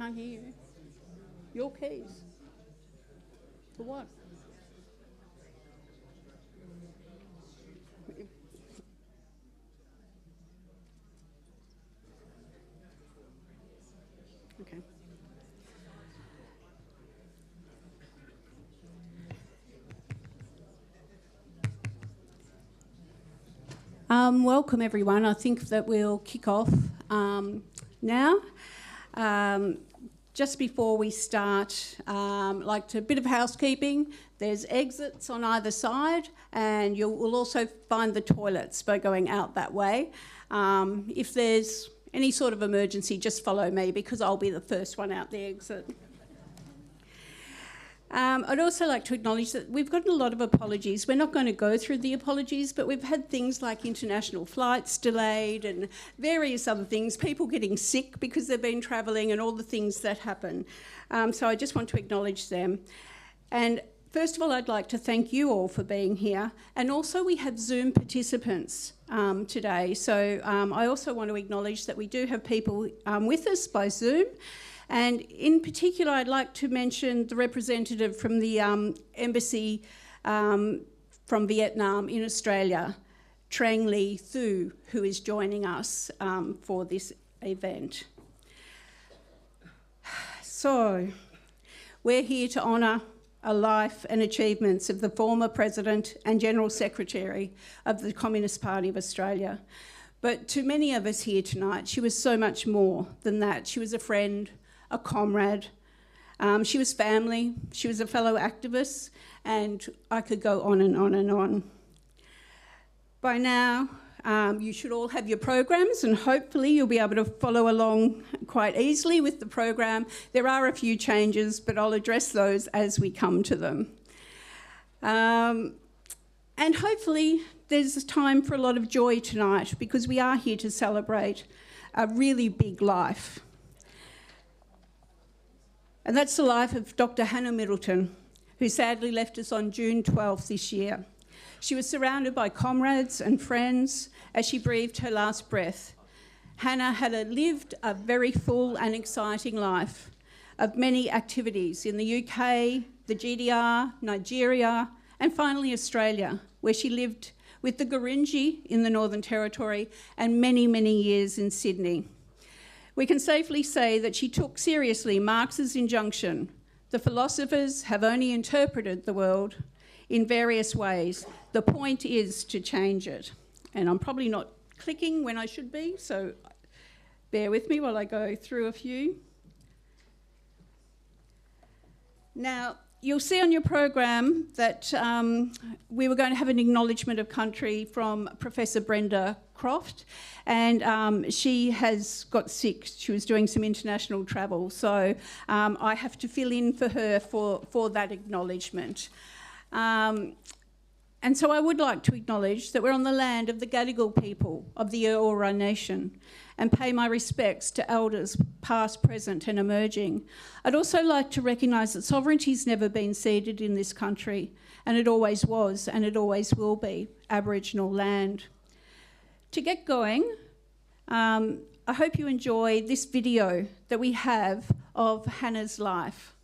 can't hear you. Your keys. For what? Okay. Welcome everyone. I think that we'll kick off now. Just before we start, like a bit of housekeeping. There's exits on either side, and you will also find the toilets by going out that way. If there's any sort of emergency, just follow me because I'll be the first one out the exit. I'd also like to acknowledge that we've gotten a lot of apologies. We're not going to go through the apologies, but we've had things like international flights delayed and various other things, people getting sick because they've been travelling and all the things that happen. So I just want to acknowledge them. And first of all, I'd like to thank you all for being here. And also we have Zoom participants today. So I also want to acknowledge that we do have people with us by Zoom. And in particular, I'd like to mention the representative from the embassy from Vietnam in Australia, Trang Le Thu, who is joining us for this event. So, we're here to honour a life and achievements of the former President and General Secretary of the Communist Party of Australia. But to many of us here tonight, she was so much more than that. She was a friend, a comrade, she was family, she was a fellow activist, and I could go on and on and on. By now, you should all have your programs, and hopefully you'll be able to follow along quite easily with the program. There are a few changes, but I'll address those as we come to them. And hopefully there's time for a lot of joy tonight because we are here to celebrate a really big life. And that's the life of Dr. Hannah Middleton, who sadly left us on June 12th this year. She was surrounded by comrades and friends as she breathed her last breath. Hannah had lived a very full and exciting life of many activities in the UK, the GDR, Nigeria, and finally Australia, where she lived with the Gurindji in the Northern Territory and many, many years in Sydney. We can safely say that she took seriously Marx's injunction, the philosophers have only interpreted the world in various ways. The point is to change it. And I'm probably not clicking when I should be, so bear with me while I go through a few. Now, you'll see on your program that we were going to have an acknowledgement of country from Professor Brenda Croft, and she has got sick. She was doing some international travel, so I have to fill in for her for that acknowledgement. And so I would like to acknowledge that we're on the land of the Gadigal people of the Eora nation and pay my respects to elders past, present and emerging. I'd also like to recognise that sovereignty's never been ceded in this country, and it always was and it always will be Aboriginal land. To get going, I hope you enjoy this video that we have of Hannah's life.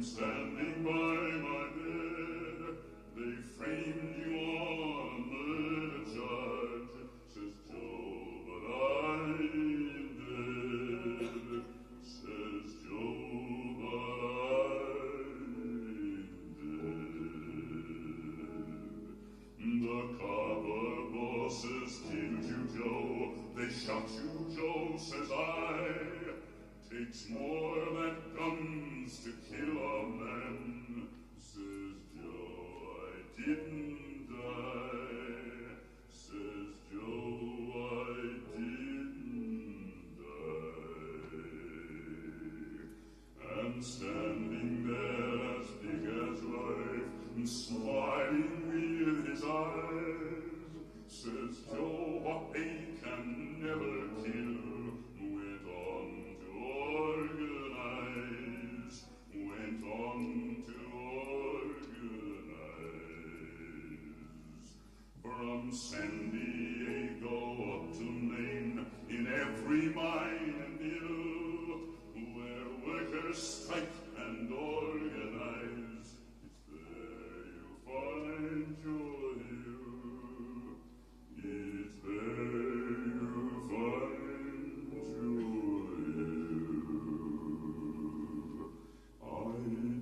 Standing by my bed, they framed you on murder charge, says Joe, but I'm dead, says Joe, but I'm dead. The copper bosses killed you, Joe, they shot you, Joe, says I. takes more than guns to kill a man, says Joe, I didn't die, says Joe, I didn't die. And standing there as big as life, and smiling with his eyes, says Joe, what they can never kill, went on to organize, went on to organize. From San Diego up to Maine, in every mine and mill, where workers strike and organize, it's there you find your hill. It's there you find your hill. I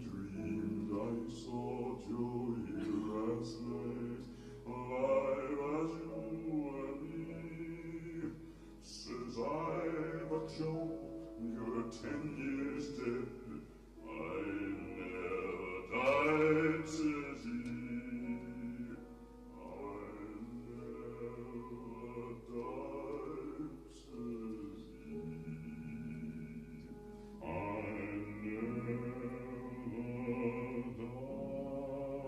dreamed I saw Joe here last night, alive as you and me. Says I, but Joe, you're 10 years dead. I never died, says he. I never died, says he. I never died, says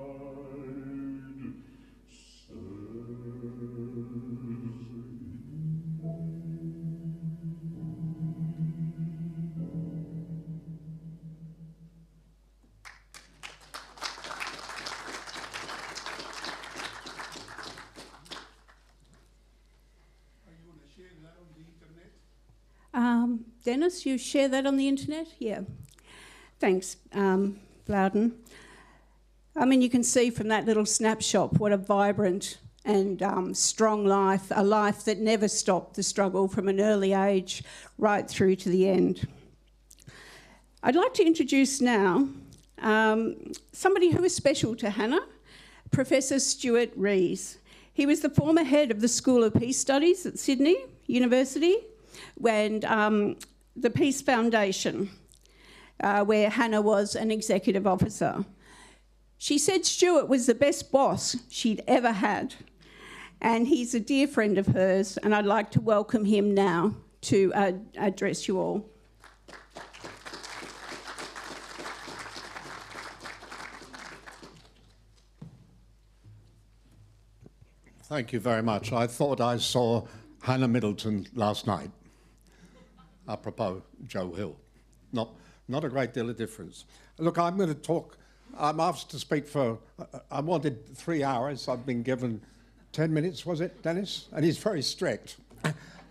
Denis, you share that on the internet? Yeah. Thanks, Loudon. I mean, you can see from that little snapshot what a vibrant and strong life, a life that never stopped the struggle from an early age right through to the end. I'd like to introduce now somebody who is special to Hannah, Professor Stuart Rees. He was the former head of the School of Peace Studies at Sydney University and the Peace Foundation, where Hannah was an executive officer. She said Stuart was the best boss she'd ever had, and he's a dear friend of hers, and I'd like to welcome him now to address you all. Thank you very much. I thought I saw Hannah Middleton last night. Apropos Joe Hill. Not a great deal of difference. Look, I'm going to talk. I'm asked to speak for, I wanted 3 hours. I've been given 10 minutes, was it, Denis? And he's very strict.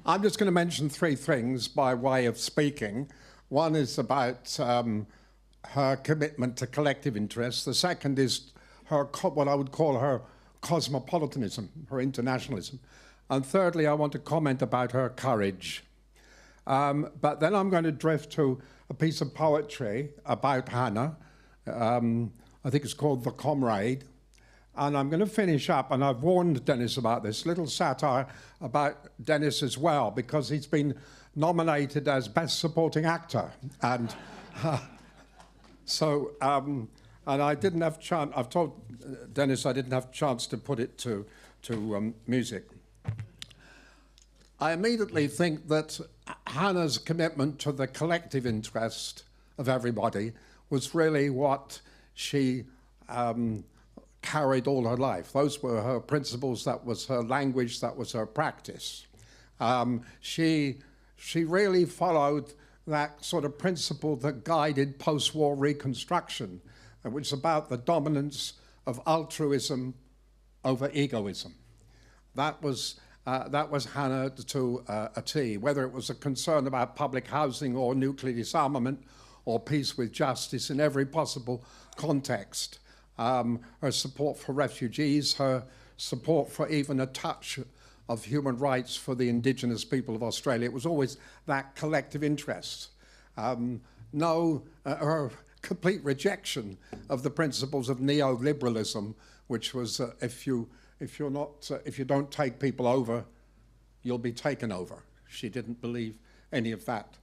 I'm just going to mention 3 things by way of speaking. One is about her commitment to collective interests. The second is her, what I would call her cosmopolitanism, her internationalism. And thirdly, I want to comment about her courage. But then I'm going to drift to a piece of poetry about Hannah. I think it's called The Comrade. And I'm going to finish up, and I've warned Denis about this, little satire about Denis as well, because he's been nominated as Best Supporting Actor. And and I didn't have chance, I've told Denis I didn't have chance to put it to music. I immediately think that Hannah's commitment to the collective interest of everybody was really what she carried all her life. Those were her principles, that was her language, that was her practice. She really followed that sort of principle that guided post-war reconstruction, which is about the dominance of altruism over egoism. That was Hannah to a T, whether it was a concern about public housing or nuclear disarmament or peace with justice in every possible context. Her support for refugees, her support for even a touch of human rights for the Indigenous people of Australia. It was always that collective interest. Her complete rejection of the principles of neoliberalism, which was if you don't take people over, you'll be taken over. She didn't believe any of that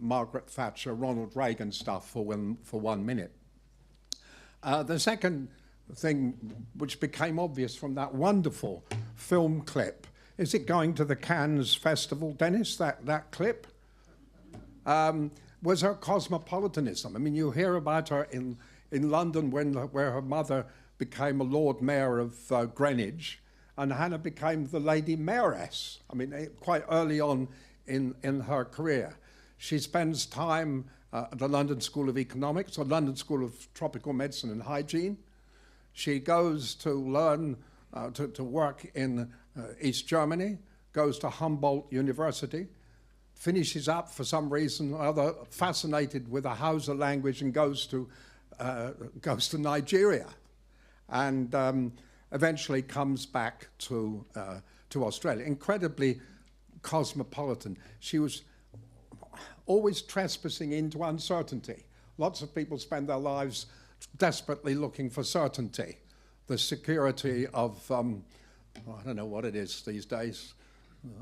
Margaret Thatcher, Ronald Reagan stuff for 1 minute. The second thing which became obvious from that wonderful film clip, is it going to the Cannes Festival, Denis, that clip? Was her cosmopolitanism. I mean, you hear about her in London where her mother became a Lord Mayor of Greenwich, and Hannah became the Lady Mayoress. I mean, quite early on in her career. She spends time at the London School of Economics, or London School of Tropical Medicine and Hygiene. She goes to learn, to work in East Germany, goes to Humboldt University, finishes up for some reason or other, fascinated with the Hausa language, and goes to Nigeria, and eventually comes back to Australia. Incredibly cosmopolitan. She was always trespassing into uncertainty. Lots of people spend their lives desperately looking for certainty, the security of, I don't know what it is these days,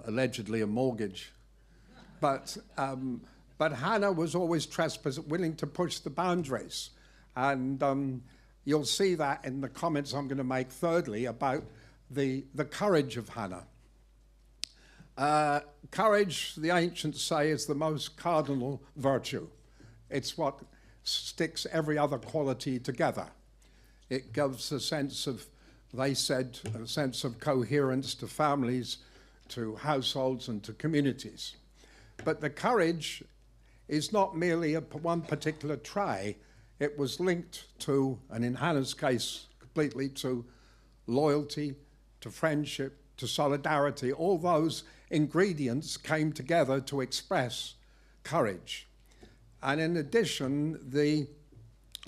allegedly a mortgage. But Hannah was always willing to push the boundaries. And you'll see that in the comments I'm going to make thirdly about the courage of Hannah. Courage, the ancients say, is the most cardinal virtue. It's what sticks every other quality together. It gives a sense of, they said, a sense of coherence to families, to households, and to communities. But the courage is not merely one particular trait. It was linked to, and in Hannah's case, completely to loyalty, to friendship, to solidarity. All those ingredients came together to express courage. And in addition,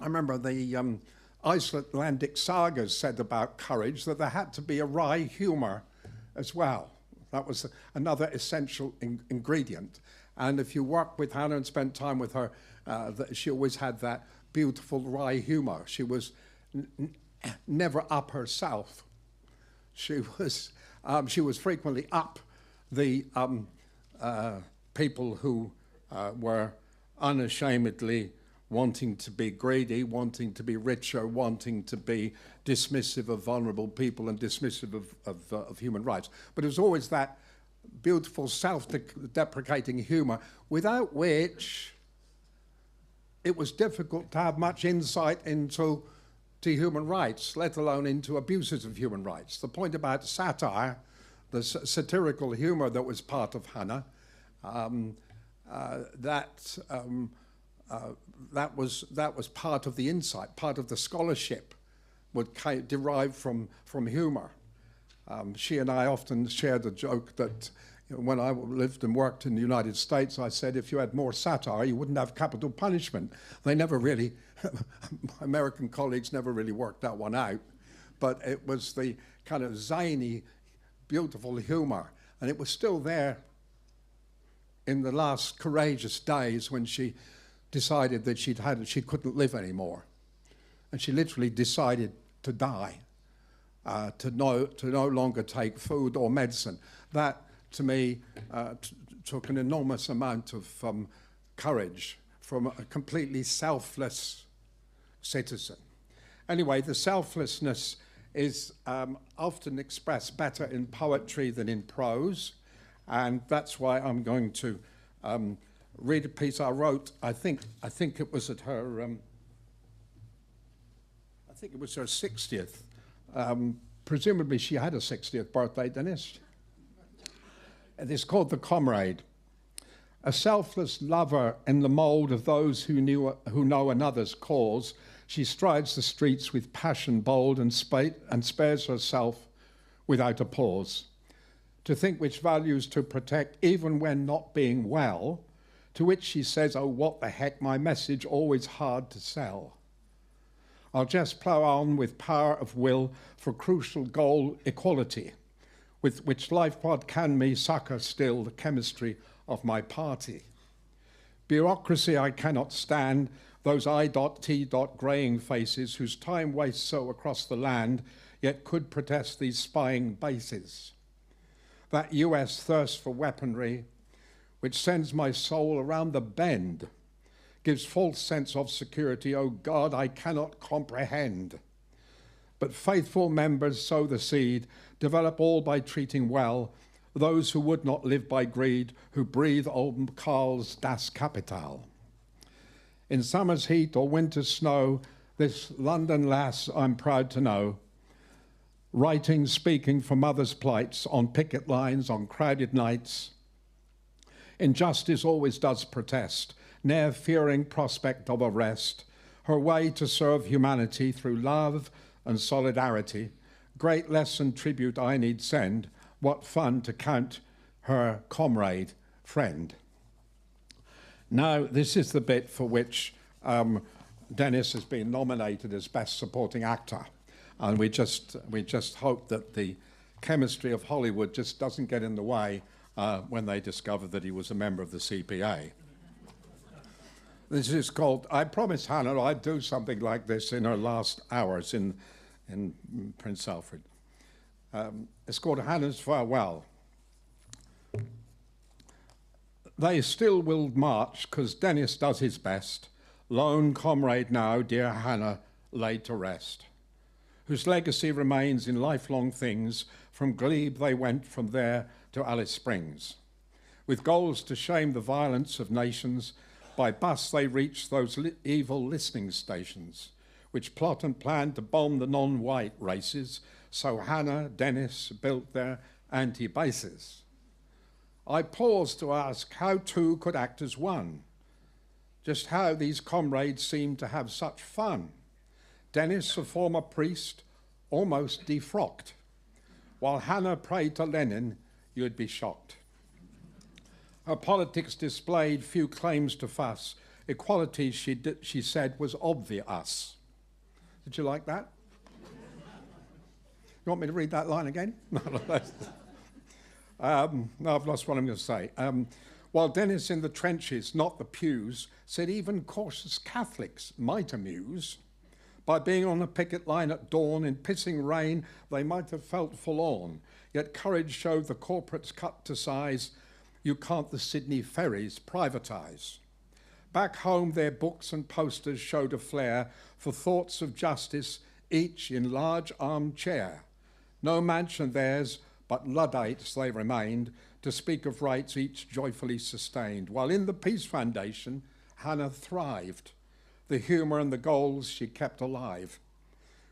I remember the Icelandic sagas said about courage that there had to be a wry humour as well. That was another essential ingredient. And if you work with Hannah and spend time with her, she always had that beautiful wry humour. She was never up herself. She was frequently up the people who were unashamedly wanting to be greedy, wanting to be richer, wanting to be dismissive of vulnerable people and dismissive of human rights. But it was always that beautiful self-deprecating humour, without which it was difficult to have much insight into human rights, let alone into abuses of human rights. The point about satire, the satirical humour that was part of Hannah, that was part of the insight, part of the scholarship would derive from humour. She and I often shared the joke that when I lived and worked in the United States, I said if you had more satire, you wouldn't have capital punishment. They never really, American colleagues never really worked that one out, but it was the kind of zany, beautiful humour, and it was still there in the last courageous days when she decided that she couldn't live anymore, and she literally decided to die, to no longer take food or medicine. That, to me, took an enormous amount of courage from a completely selfless citizen. Anyway, the selflessness is often expressed better in poetry than in prose, and that's why I'm going to read a piece I wrote. I think it was at her. I think it was her 60th. Presumably, she had a 60th birthday, Denis. It's called "The Comrade." A selfless lover in the mould of those who know another's cause, she strides the streets with passion bold and spares herself without a pause. To think which values to protect, even when not being well, to which she says, "Oh, what the heck, my message always hard to sell. I'll just plough on with power of will for crucial goal equality, with which lifeblood can me succour still the chemistry of my party. Bureaucracy I cannot stand, those I.T. greying faces whose time wastes so across the land, yet could protest these spying bases. That US thirst for weaponry, which sends my soul around the bend, gives false sense of security, O God, I cannot comprehend. But faithful members sow the seed, develop all by treating well those who would not live by greed, who breathe old Karl's Das Kapital. In summer's heat or winter's snow, this London lass I'm proud to know, writing, speaking for mothers' plights on picket lines, on crowded nights. Injustice always does protest, ne'er fearing prospect of arrest. Her way to serve humanity through love and solidarity. Great lesson tribute I need send. What fun to count her comrade, friend. Now, this is the bit for which Denis has been nominated as Best Supporting Actor. And we just hope that the chemistry of Hollywood just doesn't get in the way when they discover that he was a member of the CPA. This is called, I promised Hannah I'd do something like this in her last hours in Prince Alfred. It's called Hannah's Farewell. They still will march, 'cause Denis does his best. Lone comrade now, dear Hannah, laid to rest, whose legacy remains in lifelong things. From Glebe they went, from there to Alice Springs. With goals to shame the violence of nations, by bus they reached those evil listening stations, which plot and plan to bomb the non-white races. So Hannah, Denis built their anti-bases. I pause to ask how two could act as one, just how these comrades seem to have such fun. Denis, a former priest, almost defrocked, while Hannah prayed to Lenin, you'd be shocked. Her politics displayed few claims to fuss. Equality, she said, was obvious. Did you like that? You want me to read that line again? No, I've lost what I'm going to say. While Denis in the trenches, not the pews, said even cautious Catholics might amuse. By being on a picket line at dawn in pissing rain, they might have felt forlorn. Yet courage showed the corporates cut to size. You can't the Sydney ferries privatise. Back home, their books and posters showed a flair for thoughts of justice, each in large armchair. No mansion theirs, but Luddites they remained, to speak of rights each joyfully sustained. While in the Peace Foundation, Hannah thrived. The humour and the goals she kept alive.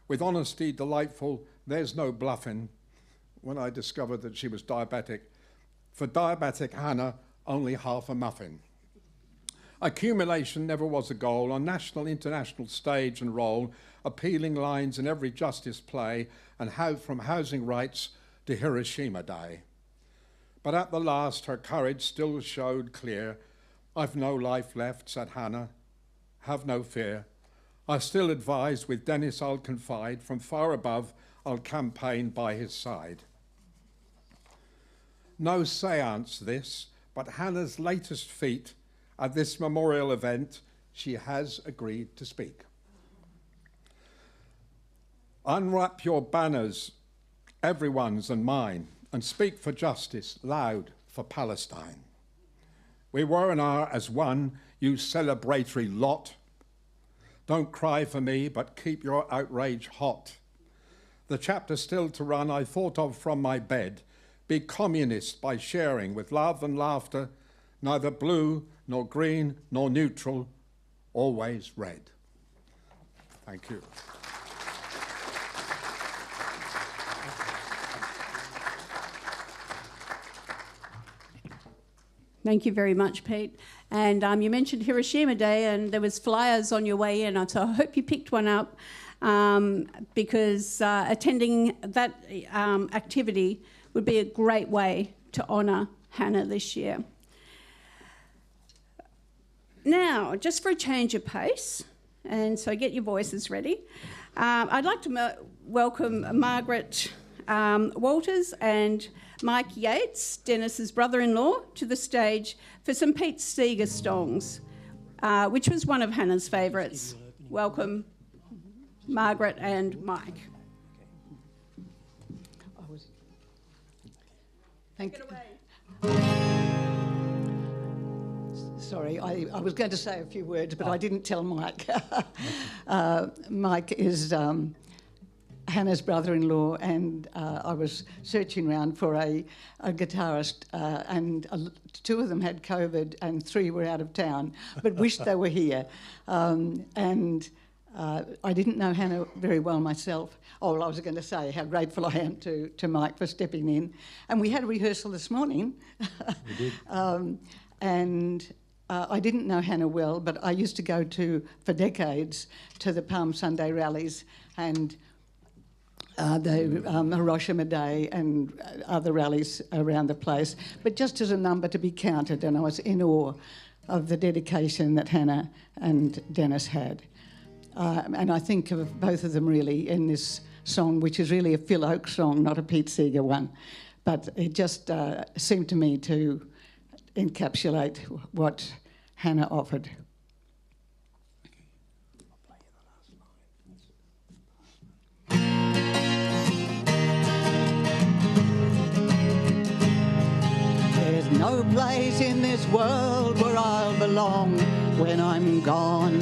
With honesty delightful, there's no bluffing. When I discovered that she was diabetic, for diabetic Hannah, only half a muffin. Accumulation never was a goal. On national, international stage and role, appealing lines in every justice play, and how from housing rights to Hiroshima Day. But at the last, her courage still showed clear. I've no life left, said Hannah. Have no fear. I still advise, with Denis I'll confide, from far above I'll campaign by his side. No seance this, but Hannah's latest feat at this memorial event, she has agreed to speak. Unwrap your banners, everyone's and mine, and speak for justice, loud for Palestine. We were and are as one, you celebratory lot. Don't cry for me, but keep your outrage hot. The chapter still to run I thought of from my bed. Be communist by sharing with love and laughter, neither blue nor green nor neutral, always red. Thank you. Thank you very much, Pete. And you mentioned Hiroshima Day, and there was flyers on your way in, so I hope you picked one up because attending that activity would be a great way to honour Hannah this year. Now, just for a change of pace, and so get your voices ready, I'd like to welcome Margaret Walters and Mike Yates, Denis's brother-in-law, to the stage for some Pete Seeger songs, which was one of Hannah's favourites. Welcome, Margaret and Mike. Thank you. Sorry, I was going to say a few words, but I didn't tell Mike. Mike is Hannah's brother-in-law, and I was searching around for a guitarist, and two of them had COVID and 3 were out of town, but wished they were here. I didn't know Hannah very well myself. Oh, I was going to say how grateful I am to Mike for stepping in. And we had a rehearsal this morning. We did. I didn't know Hannah well, but I used to go for decades to the Palm Sunday rallies and the Hiroshima Day and other rallies around the place, but just as a number to be counted, and I was in awe of the dedication that Hannah and Denis had. And I think of both of them really in this song, which is really a Phil Oakes song, not a Pete Seeger one. But it just seemed to me to encapsulate what Hannah offered. There's no place in this world where I'll belong when I'm gone.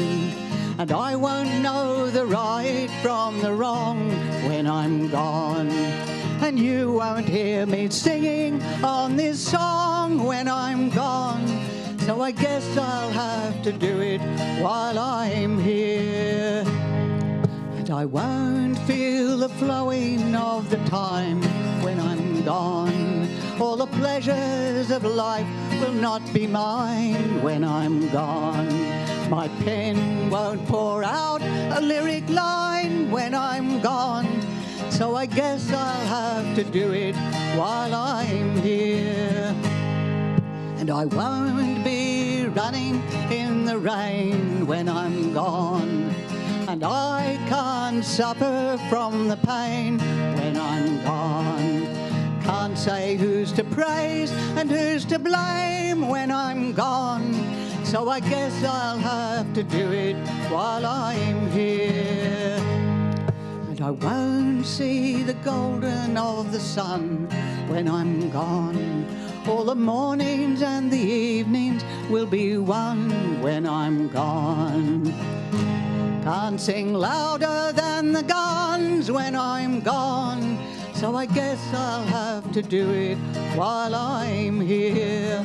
And I won't know the right from the wrong when I'm gone. And you won't hear me singing on this song when I'm gone. So I guess I'll have to do it while I'm here. And I won't feel the flowing of the time when I'm gone. All the pleasures of life will not be mine when I'm gone. My pen won't pour out a lyric line when I'm gone. So I guess I'll have to do it while I'm here. And I won't be running in the rain when I'm gone. And I can't suffer from the pain when I'm gone. Can't say who's to praise and who's to blame when I'm gone. So I guess I'll have to do it while I'm here. And I won't see the golden of the sun when I'm gone. All the mornings and the evenings will be one when I'm gone. Can't sing louder than the guns when I'm gone. So I guess I'll have to do it while I'm here.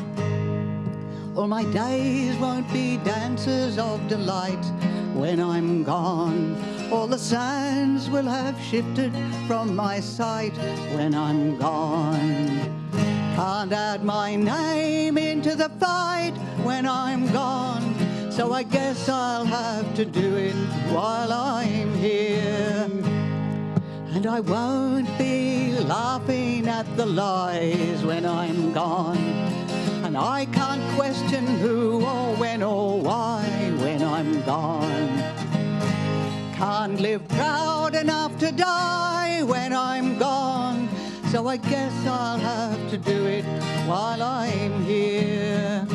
All my days won't be dances of delight when I'm gone. All the sands will have shifted from my sight when I'm gone. Can't add my name into the fight when I'm gone. So I guess I'll have to do it while I'm here. And I won't be laughing at the lies when I'm gone. And I can't question who or when or why when I'm gone. Can't live proud enough to die when I'm gone. So I guess I'll have to do it while I'm here.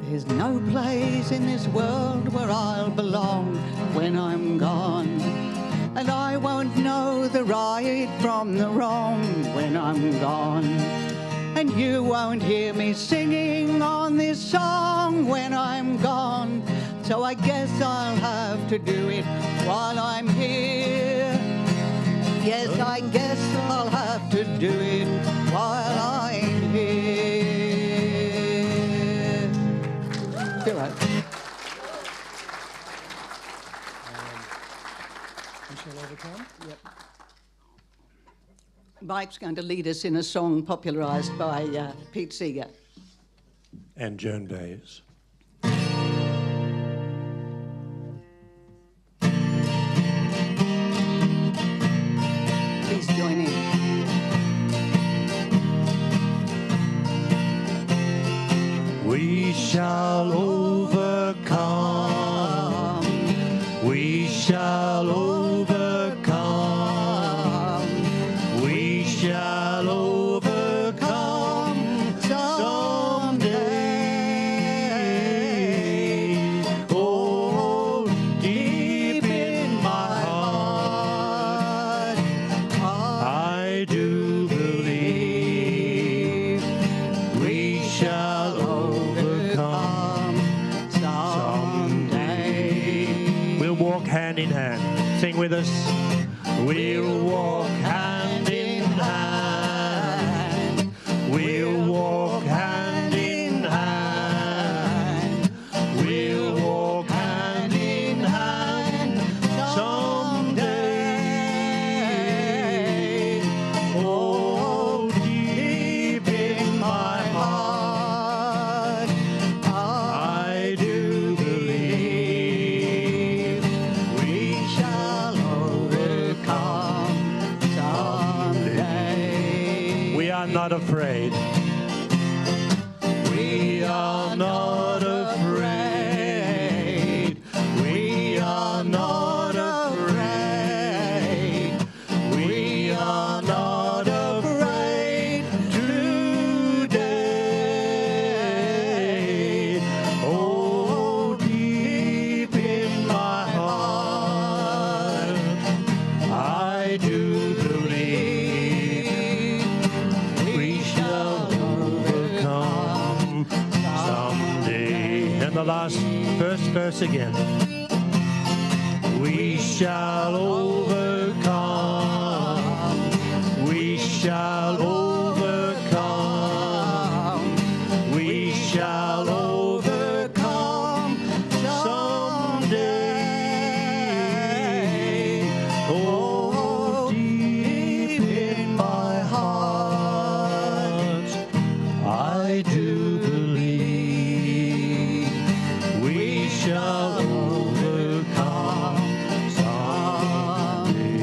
There's no place in this world where I'll belong when I'm gone. And I won't know the right from the wrong when I'm gone. And you won't hear me singing on this song when I'm gone. So I guess I'll have to do it while I'm here. Yes, I guess I'll have to do it while I'm here. Feel right. Yep. Mike's going to lead us in a song popularised by Pete Seeger. And Joan Baez. Please join in. We shall overcome. We shall overcome. We shall overcome someday. Oh, deep in my heart, I do believe we shall overcome. in hand. Sing with us. We'll walk hand in hand. We'll walk hand in hand. We'll walk hand in hand someday. Oh, deep in my heart, I do believe we shall overcome someday. We are not afraid. We are not afraid. We are not afraid. We are not afraid today. Oh, deep in my heart, I do believe we shall overcome someday. And the last verse again. We shall overcome. We shall overcome. We shall overcome someday. Oh, deep in my heart, I do believe we shall overcome someday.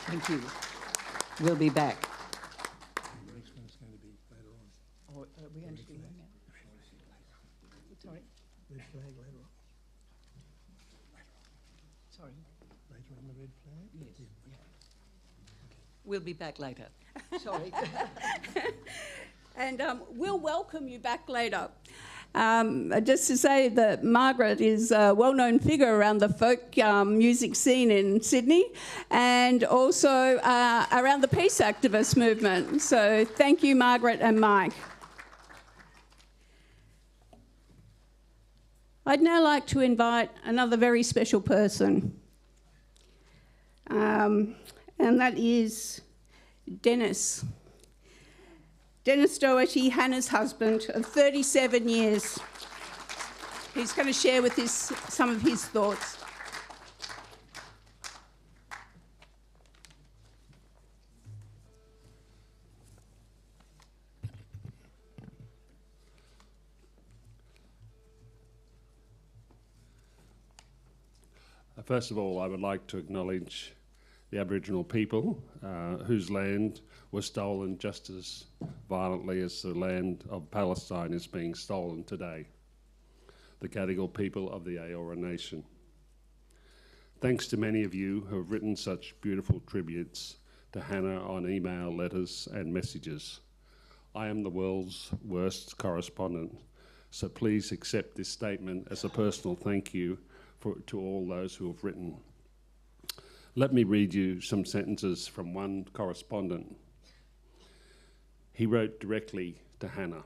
Thank you. We'll be back. Oh, are we going to do that now? Sorry. Red flag later on. Sorry. Later on the red flag? Yes. Yeah. We'll be back later. Sorry. And we'll welcome you back later. Just to say that Margaret is a well-known figure around the folk music scene in Sydney and also around the peace activist movement. So thank you, Margaret and Mike. I'd now like to invite another very special person, and that is Denis. Denis Doherty, Hannah's husband of 37 years. He's going to share with us some of his thoughts. First of all, I would like to acknowledge the Aboriginal people whose land was stolen just as violently as the land of Palestine is being stolen today, the Gadigal people of the Eora Nation. Thanks to many of you who have written such beautiful tributes to Hannah on email, letters and messages. I am the world's worst correspondent, so please accept this statement as a personal thank you to all those who have written. Let me read you some sentences from one correspondent. He wrote directly to Hannah.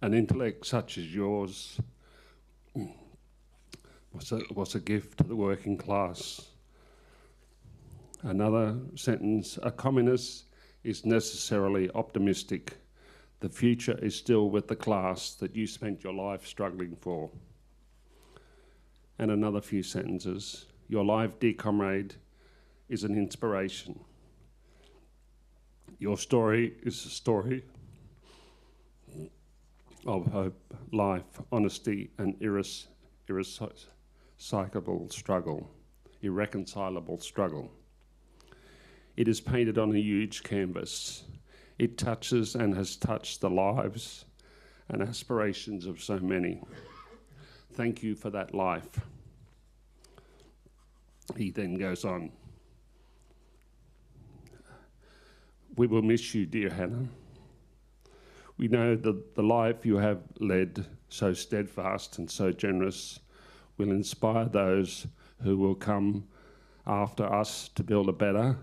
An intellect such as yours was a gift to the working class. Another sentence, a communist is necessarily optimistic. The future is still with the class that you spent your life struggling for. And another few sentences. Your life, dear comrade, is an inspiration. Your story is a story of hope, life, honesty, and irreconcilable struggle. It is painted on a huge canvas. It touches and has touched the lives and aspirations of so many. Thank you for that life. He then goes on. We will miss you, dear Hannah. We know that the life you have led, so steadfast and so generous, will inspire those who will come after us to build a better,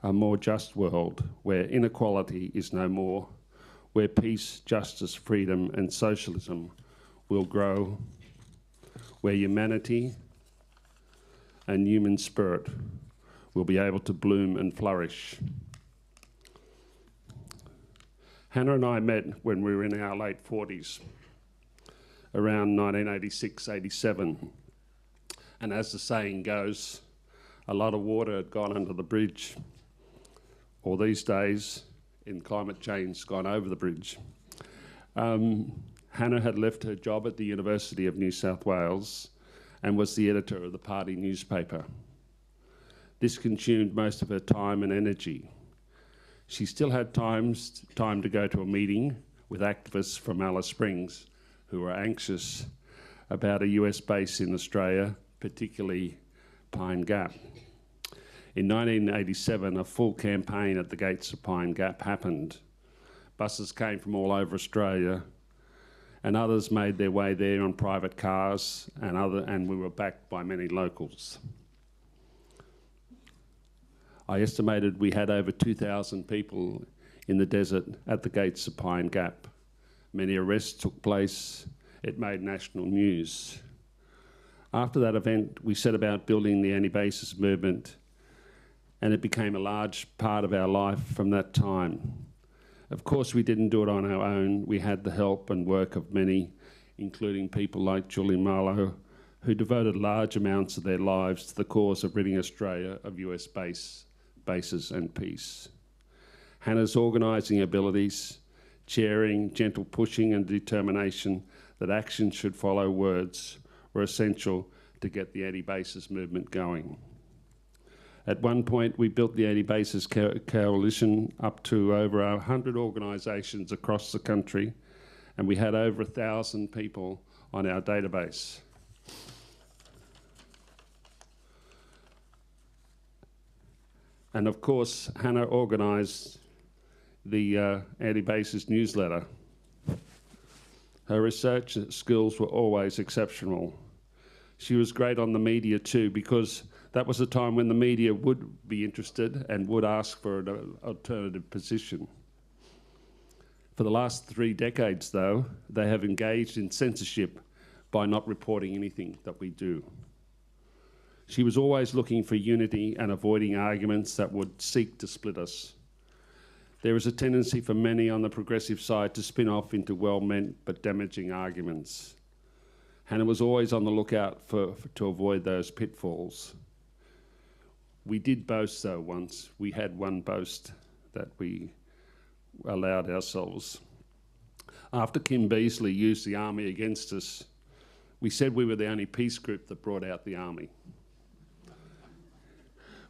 a more just world where inequality is no more, where peace, justice, freedom and socialism will grow, where humanity and human spirit will be able to bloom and flourish. Hannah and I met when we were in our late 40s, around 1986, 87. And as the saying goes, a lot of water had gone under the bridge, or these days, in climate change, gone over the bridge. Hannah had left her job at the University of New South Wales and was the editor of the party newspaper. This consumed most of her time and energy. She still had time to go to a meeting with activists from Alice Springs who were anxious about a US base in Australia, particularly Pine Gap. In 1987, a full campaign at the gates of Pine Gap happened. Buses came from all over Australia, and others made their way there on private cars, and we were backed by many locals. I estimated we had over 2,000 people in the desert at the gates of Pine Gap. Many arrests took place. It made national news. After that event, we set about building the anti-basis movement, and it became a large part of our life from that time. Of course, we didn't do it on our own. We had the help and work of many, including people like Julie Marlowe, who devoted large amounts of their lives to the cause of ridding Australia of US bases and peace. Hannah's organising abilities, chairing, gentle pushing and determination that action should follow words were essential to get the anti-basis movement going. At one point, we built the Anti-Basis Coalition up to over 100 organisations across the country, and we had over 1,000 people on our database. And of course, Hannah organised the Anti-Basis newsletter. Her research skills were always exceptional. She was great on the media too, because that was a time when the media would be interested and would ask for an alternative position. For the last 3 decades, though, they have engaged in censorship by not reporting anything that we do. She was always looking for unity and avoiding arguments that would seek to split us. There is a tendency for many on the progressive side to spin off into well-meant but damaging arguments. Hannah was always on the lookout to avoid those pitfalls. We did boast, though, once. We had one boast that we allowed ourselves. After Kim Beazley used the army against us, we said we were the only peace group that brought out the army.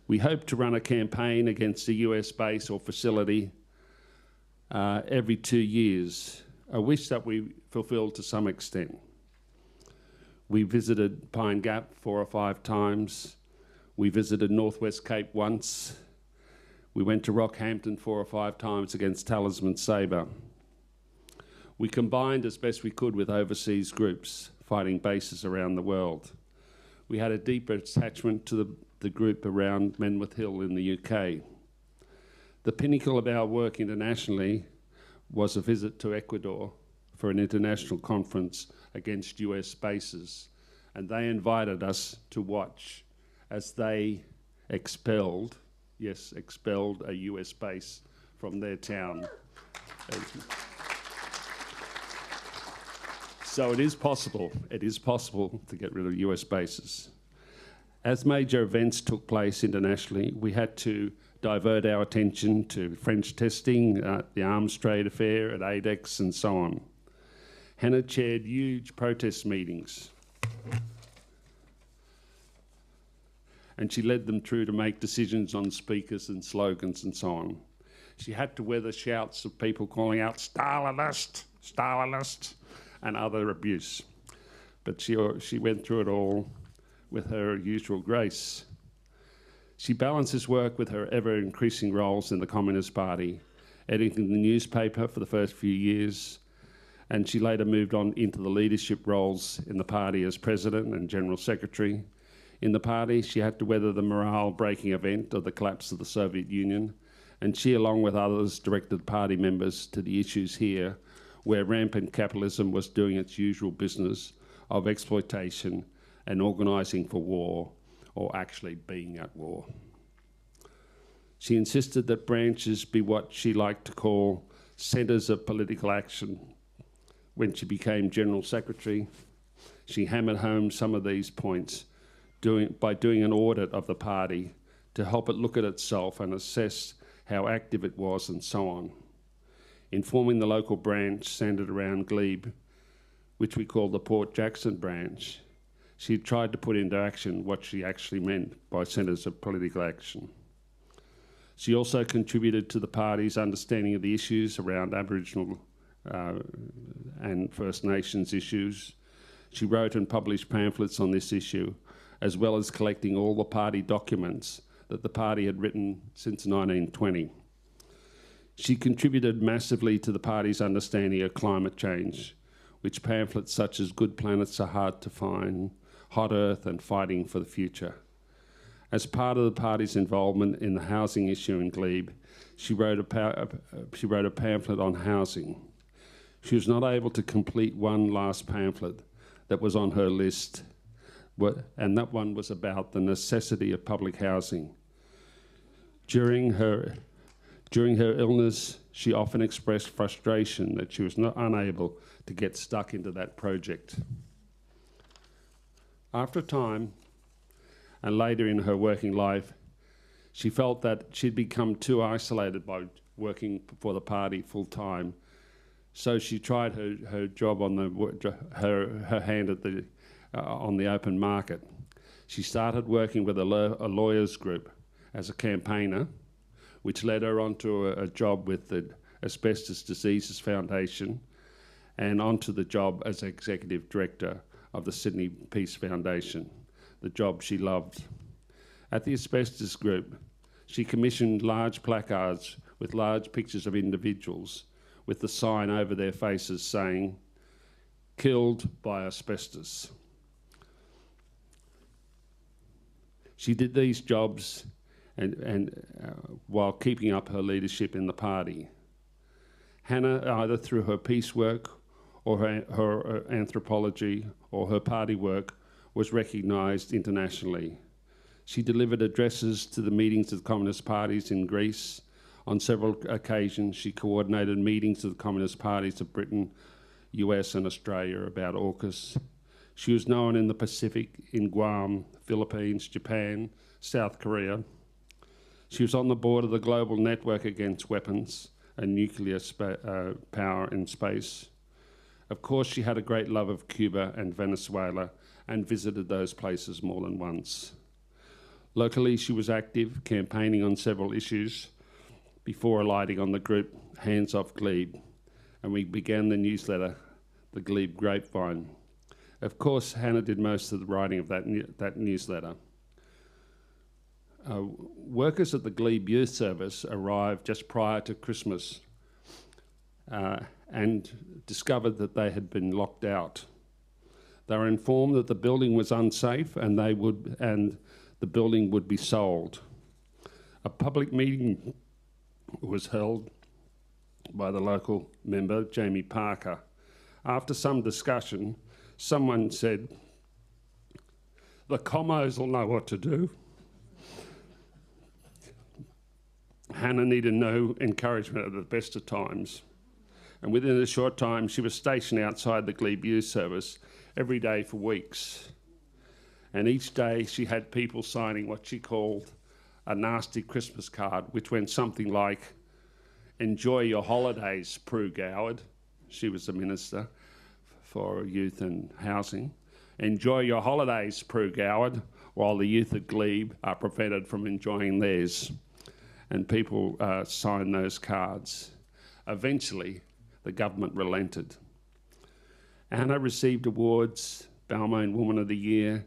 We hoped to run a campaign against a US base or facility every 2 years, a wish that we fulfilled to some extent. We visited Pine Gap 4 or 5 times. We visited Northwest Cape once. We went to Rockhampton 4 or 5 times against Talisman Sabre. We combined as best we could with overseas groups fighting bases around the world. We had a deeper attachment to the group around Menwith Hill in the UK. The pinnacle of our work internationally was a visit to Ecuador for an international conference against US bases, and they invited us to watch as they expelled a US base from their town. So it is possible to get rid of US bases. As major events took place internationally, we had to divert our attention to French testing, the arms trade affair at ADEX and so on. Hannah chaired huge protest meetings, and she led them through to make decisions on speakers and slogans and so on. She had to weather shouts of people calling out Stalinist, Stalinist, and other abuse. But she went through it all with her usual grace. She balances work with her ever-increasing roles in the Communist Party, editing the newspaper for the first few years, and she later moved on into the leadership roles in the party as President and General Secretary, In the party, she had to weather the morale-breaking event of the collapse of the Soviet Union, and she, along with others, directed party members to the issues here, where rampant capitalism was doing its usual business of exploitation and organising for war, or actually being at war. She insisted that branches be what she liked to call centres of political action. When she became General Secretary, she hammered home some of these points by doing an audit of the party to help it look at itself and assess how active it was and so on. In forming the local branch centred around Glebe, which we call the Port Jackson branch, she tried to put into action what she actually meant by centres of political action. She also contributed to the party's understanding of the issues around Aboriginal and First Nations issues. She wrote and published pamphlets on this issue, as well as collecting all the party documents that the party had written since 1920. She contributed massively to the party's understanding of climate change, which pamphlets such as Good Planets Are Hard to Find, Hot Earth and Fighting for the Future. As part of the party's involvement in the housing issue in Glebe, she wrote a pamphlet on housing. She was not able to complete one last pamphlet that was on her list, and that one was about the necessity of public housing. During her illness, she often expressed frustration that she was unable to get stuck into that project. After a time, and later in her working life, she felt that she'd become too isolated by working for the party full time. So she tried her job on her hand at on the open market. She started working with a lawyers group as a campaigner, which led her onto a job with the Asbestos Diseases Foundation and onto the job as executive director of the Sydney Peace Foundation, the job she loved. At the Asbestos Group, she commissioned large placards with large pictures of individuals with the sign over their faces saying, "Killed by asbestos." She did these jobs while keeping up her leadership in the party. Hannah, either through her peace work or her anthropology or her party work, was recognised internationally. She delivered addresses to the meetings of the Communist parties in Greece. On several occasions, she coordinated meetings of the Communist parties of Britain, US and Australia about AUKUS. She was known in the Pacific, in Guam, Philippines, Japan, South Korea. She was on the board of the Global Network Against Weapons and Nuclear Power in Space. Of course, she had a great love of Cuba and Venezuela and visited those places more than once. Locally, she was active, campaigning on several issues before alighting on the group Hands Off Glebe, and we began the newsletter, The Glebe Grapevine. Of course, Hannah did most of the writing of that newsletter. Workers at the Glebe Youth Service arrived just prior to Christmas and discovered that they had been locked out. They were informed that the building was unsafe and the building would be sold. A public meeting was held by the local member, Jamie Parker. After some discussion, someone said, "The commos will know what to do." Hannah needed no encouragement at the best of times. And within a short time, she was stationed outside the Glebe Youth Service every day for weeks. And each day she had people signing what she called a nasty Christmas card, which went something like, "Enjoy your holidays, Prue Goward." She was the Minister for Youth and Housing. "Enjoy your holidays, Prue Goward," while the youth at Glebe are prevented from enjoying theirs. And people signed those cards. Eventually, the government relented. Anna received awards, Balmain Woman of the Year,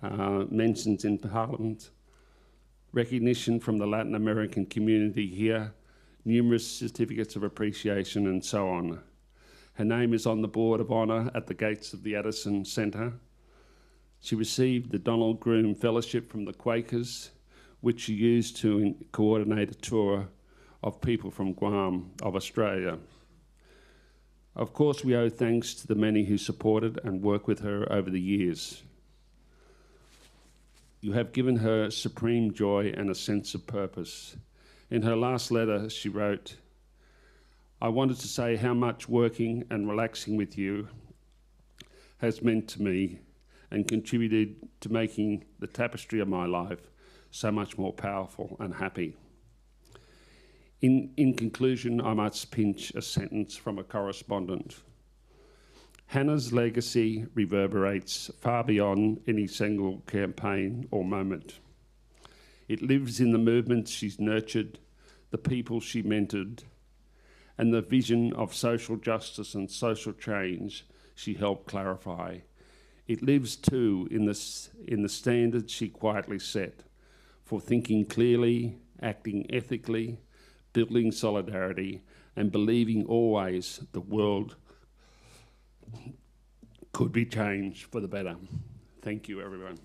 mentions in Parliament, recognition from the Latin American community here, numerous certificates of appreciation and so on. Her name is on the Board of Honour at the gates of the Addison Centre. She received the Donald Groom Fellowship from the Quakers, which she used to coordinate a tour of people from Guam, of Australia. Of course, we owe thanks to the many who supported and worked with her over the years. You have given her supreme joy and a sense of purpose. In her last letter, she wrote, "I wanted to say how much working and relaxing with you has meant to me and contributed to making the tapestry of my life so much more powerful and happy." In conclusion, I must pinch a sentence from a correspondent. Hannah's legacy reverberates far beyond any single campaign or moment. It lives in the movements she's nurtured, the people she mentored, and the vision of social justice and social change she helped clarify. It lives too in the standards she quietly set for thinking clearly, acting ethically, building solidarity, and believing always the world could be changed for the better. Thank you, everyone.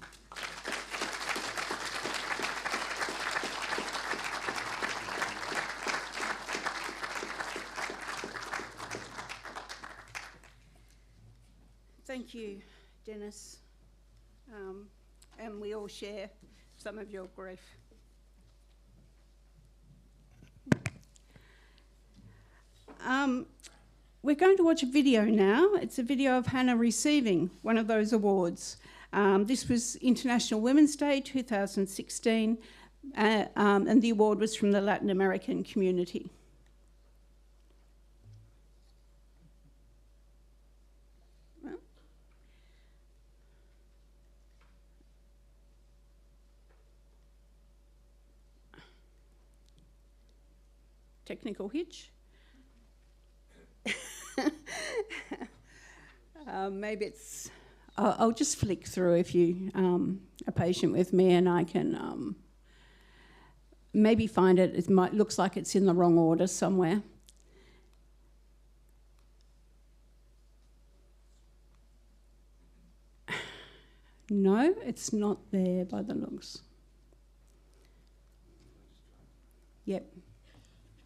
Thank you, Denis. And we all share some of your grief. We're going to watch a video now. It's a video of Hannah receiving one of those awards. This was International Women's Day 2016, and the award was from the Latin American community. Technical hitch. Maybe it's... I'll just flick through if you are patient with me, and I can maybe find it. It looks like it's in the wrong order somewhere. No, it's not there by the looks. Yep.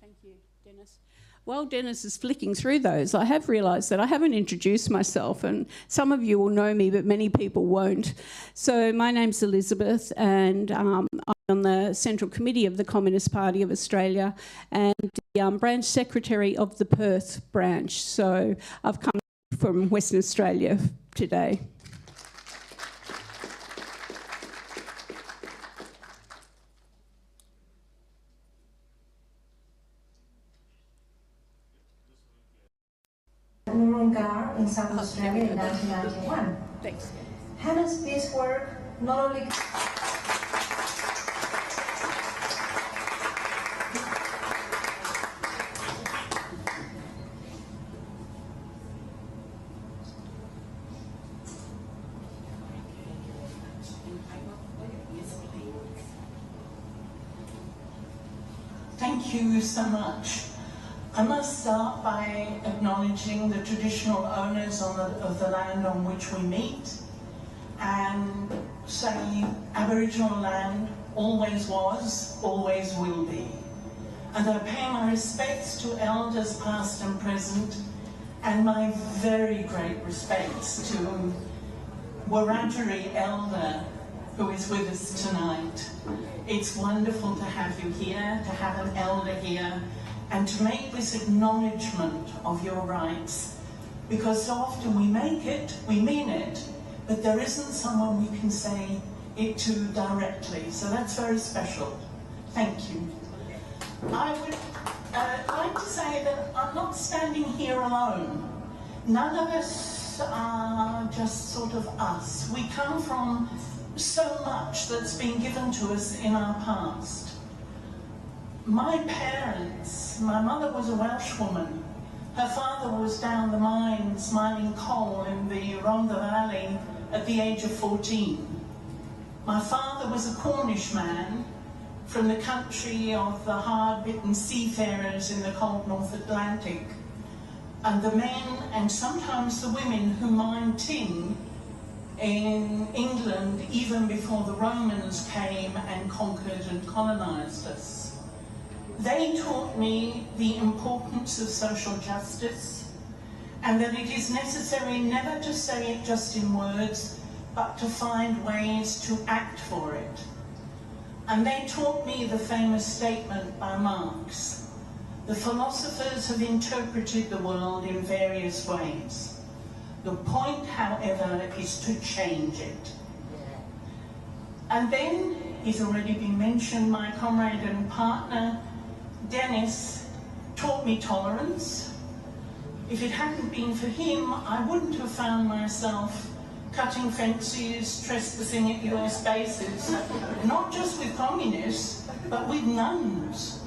Thank you, Denis. While Denis is flicking through those, I have realised that I haven't introduced myself, and some of you will know me, but many people won't. So my name's Elizabeth, and I'm on the Central Committee of the Communist Party of Australia and the branch secretary of the Perth branch. So I've come from Western Australia today. In South Australia in 1991. Thanks. Hannah's peace work not only Thank you so much. I must start by acknowledging the traditional owners of the land on which we meet and say Aboriginal land always was, always will be. And I pay my respects to elders past and present, and my very great respects to Wiradjuri elder who is with us tonight. It's wonderful to have you here, to have an elder here, and to make this acknowledgement of your rights, because so often we make it, we mean it, but there isn't someone we can say it to directly, so that's very special. Thank you. I would like to say that I'm not standing here alone. None of us are just sort of us. We come from so much that's been given to us in our past. My parents, my mother was a Welsh woman. Her father was down the mines mining coal in the Rhondda Valley at the age of 14. My father was a Cornish man from the country of the hard-bitten seafarers in the cold North Atlantic. And the men, and sometimes the women who mined tin, in England even before the Romans came and conquered and colonized us. They taught me the importance of social justice and that it is necessary never to say it just in words, but to find ways to act for it. And they taught me the famous statement by Marx: the philosophers have interpreted the world in various ways. The point, however, is to change it. And then, he's already been mentioned, my comrade and partner, Denis, taught me tolerance. If it hadn't been for him, I wouldn't have found myself cutting fences, trespassing at US bases, not just with communists, but with nuns.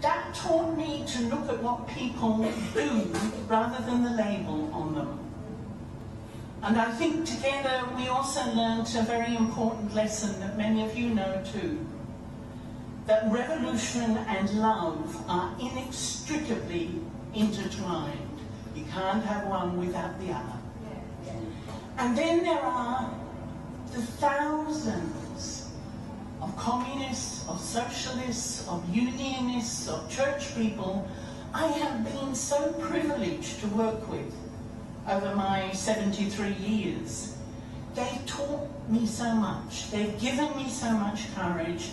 That taught me to look at what people do rather than the label on them. And I think together we also learned a very important lesson that many of you know too, that revolution and love are inextricably intertwined. You can't have one without the other. And then there are the thousands of communists, of socialists, of unionists, of church people I have been so privileged to work with over my 73 years. They've taught me so much. They've given me so much courage.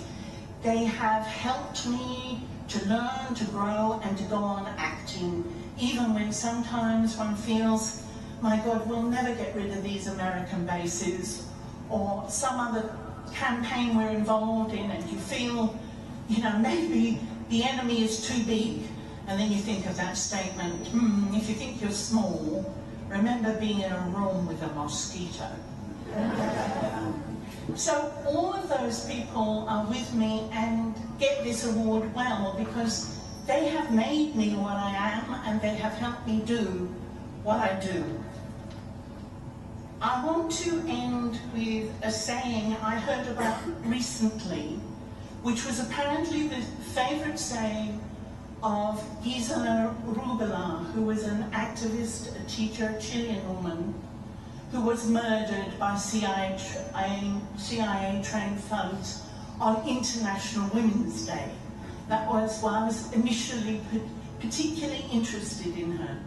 They have helped me to learn, to grow, and to go on acting, even when sometimes one feels, my God, we'll never get rid of these American bases, or some other campaign we're involved in, and you feel, you know, maybe the enemy is too big, and then you think of that statement, if you think you're small, remember being in a room with a mosquito. So all of those people are with me and get this award well because they have made me what I am and they have helped me do what I do. I want to end with a saying I heard about recently, which was apparently the favourite saying of Gisela Rubela, who was an activist, a teacher, a Chilean woman, who was murdered by CIA-trained thugs on International Women's Day. That was why I was initially particularly interested in her.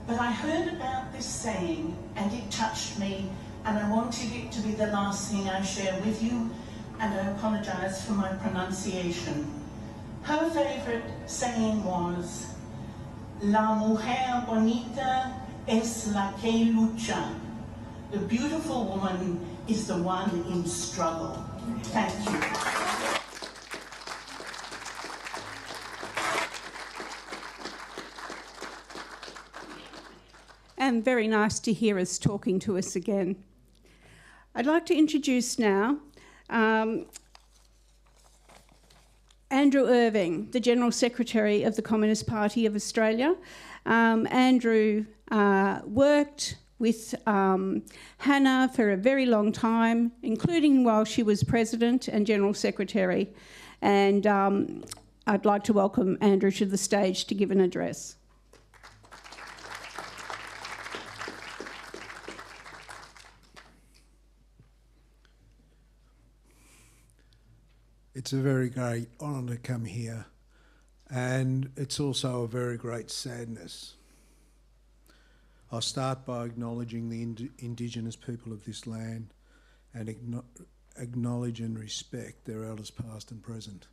But I heard about this saying and it touched me, and I wanted it to be the last thing I share with you, and I apologise for my pronunciation. Her favourite saying was, La mujer bonita es la que lucha. The beautiful woman is the one in struggle. Thank you. And very nice to hear us talking to us again. I'd like to introduce now Andrew Irving, the General Secretary of the Communist Party of Australia. Andrew worked with Hannah for a very long time, including while she was President and General Secretary. And I'd like to welcome Andrew to the stage to give an address. It's a very great honour to come here, and it's also a very great sadness. I'll start by acknowledging the Indigenous people of this land and acknowledge and respect their elders past and present.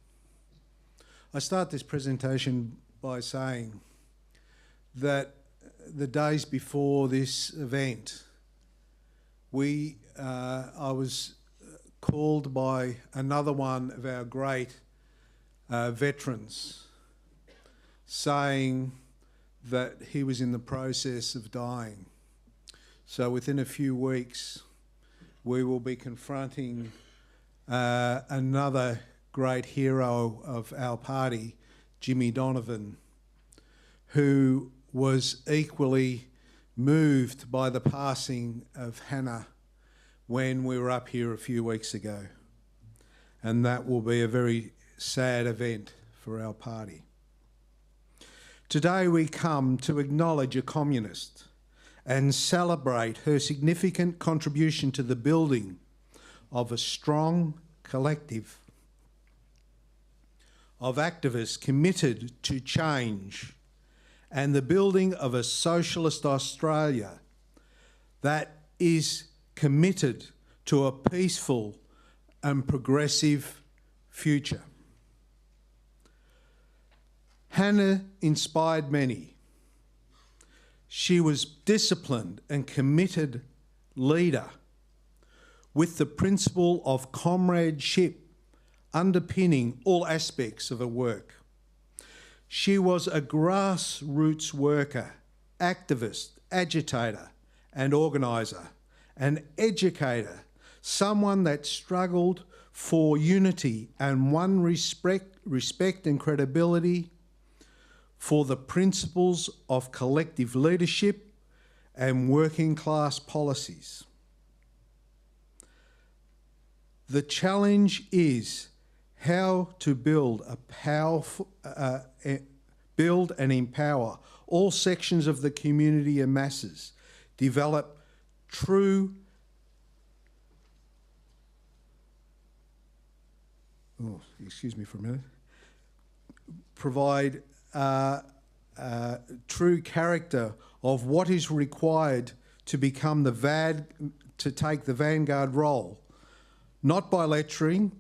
I start this presentation by saying that the days before this event, I was called by another one of our great veterans saying that he was in the process of dying. So within a few weeks, we will be confronting another great hero of our party, Jimmy Donovan, who was equally moved by the passing of Hannah when we were up here a few weeks ago. And that will be a very sad event for our party. Today we come to acknowledge a communist, and celebrate her significant contribution to the building of a strong collective of activists committed to change and the building of a socialist Australia that is committed to a peaceful and progressive future. Hannah inspired many. She was disciplined and committed leader with the principle of comradeship underpinning all aspects of her work. She was a grassroots worker, activist, agitator and organiser, an educator, someone that struggled for unity and won respect and credibility for the principles of collective leadership and working class policies. The challenge is how to build a powerful, build and empower all sections of the community and masses, develop true excuse me for a minute, provide true character of what is required to become to take the vanguard role, not by lecturing,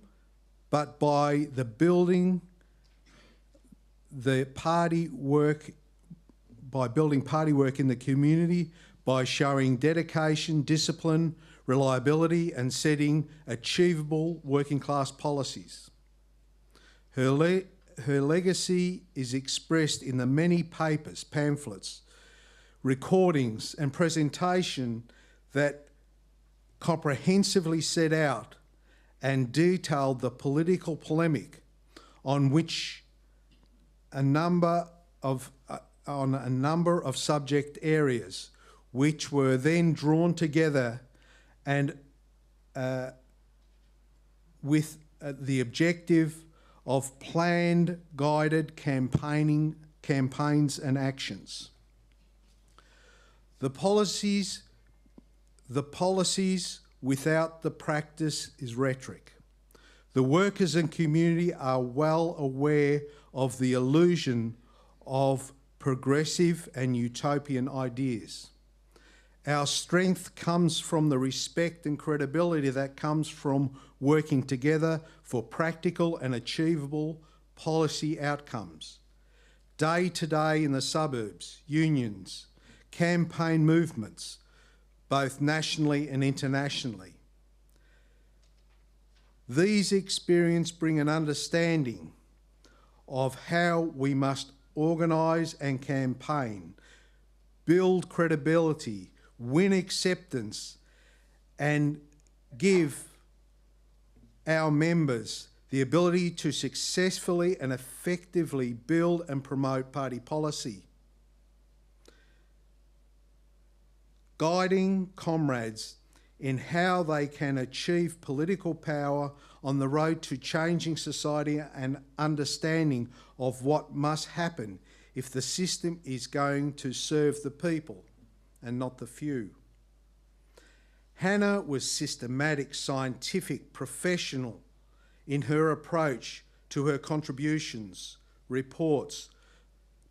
but by the building the party work, by building party work in the community, by showing dedication, discipline, reliability, and setting achievable working class policies. Her legacy is expressed in the many papers, pamphlets, recordings, and presentation that comprehensively set out and detailed the political polemic on which on a number of subject areas, which were then drawn together and with the objective of planned, guided campaigns and actions. The policies without the practice is rhetoric. The workers and community are well aware of the illusion of progressive and utopian ideas. Our strength comes from the respect and credibility that comes from working together for practical and achievable policy outcomes. Day to day in the suburbs, unions, campaign movements, both nationally and internationally. These experiences bring an understanding of how we must organise and campaign, build credibility, win acceptance, and give our members the ability to successfully and effectively build and promote party policy. Guiding comrades in how they can achieve political power on the road to changing society and understanding of what must happen if the system is going to serve the people and not the few. Hannah was systematic, scientific, professional in her approach to her contributions, reports,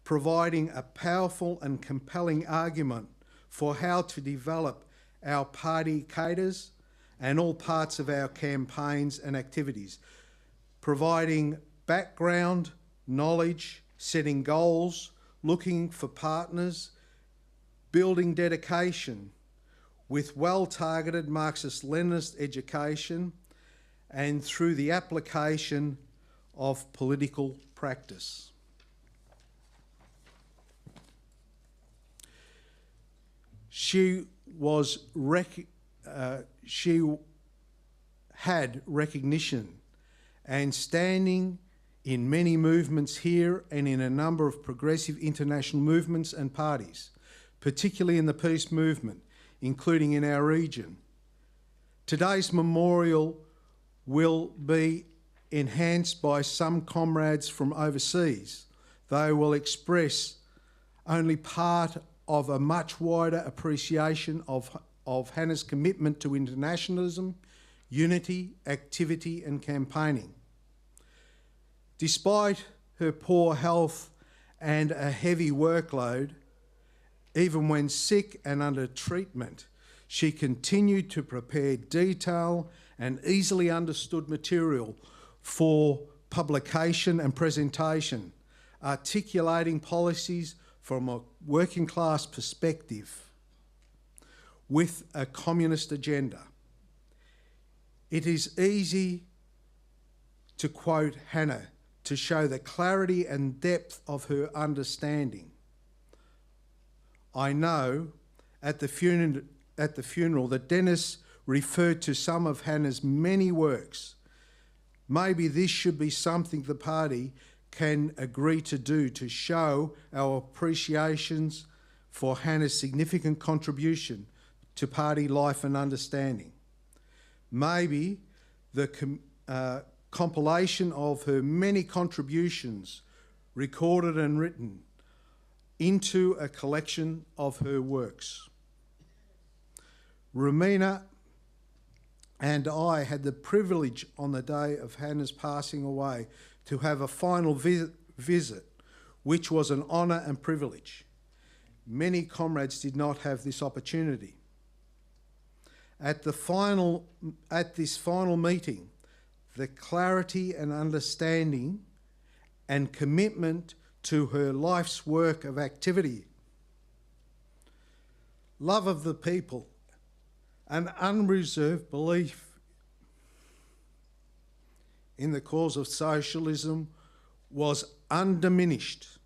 providing a powerful and compelling argument for how to develop our party cadres and all parts of our campaigns and activities, providing background, knowledge, setting goals, looking for partners, building dedication with well-targeted Marxist-Leninist education and through the application of political practice. She had recognition and standing in many movements here and in a number of progressive international movements and parties, particularly in the peace movement, including in our region. Today's memorial will be enhanced by some comrades from overseas. They will express only part of a much wider appreciation of Hannah's commitment to internationalism, unity, activity and campaigning. Despite her poor health and a heavy workload, even when sick and under treatment, she continued to prepare detailed and easily understood material for publication and presentation, articulating policies from a working class perspective with a communist agenda. It is easy to quote Hannah to show the clarity and depth of her understanding. I know at the funeral that Denis referred to some of Hannah's many works. Maybe this should be something the party can agree to do to show our appreciations for Hannah's significant contribution to party life and understanding. Maybe the compilation of her many contributions, recorded and written, into a collection of her works. Romina and I had the privilege on the day of Hannah's passing away to have a final visit, which was an honour and privilege. Many comrades did not have this opportunity. At this final meeting, the clarity and understanding and commitment to her life's work of activity, love of the people, an unreserved belief in the cause of socialism was undiminished.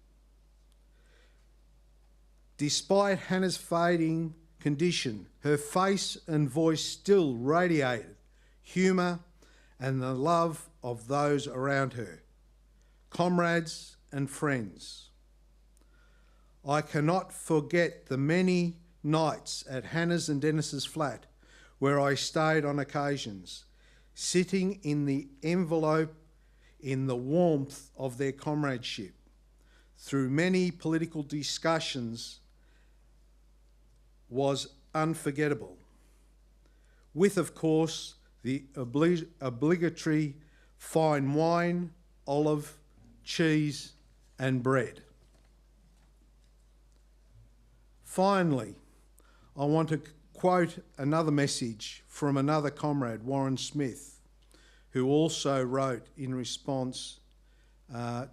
Despite Hannah's fading condition, her face and voice still radiated humour and the love of those around her, comrades and friends. I cannot forget the many nights at Hannah's and Denis's flat where I stayed on occasions, sitting in the envelope in the warmth of their comradeship, through many political discussions, was unforgettable, with, of course, the obligatory fine wine, olive, cheese and bread. Finally, I want to quote another message from another comrade, Warren Smith, who also wrote in response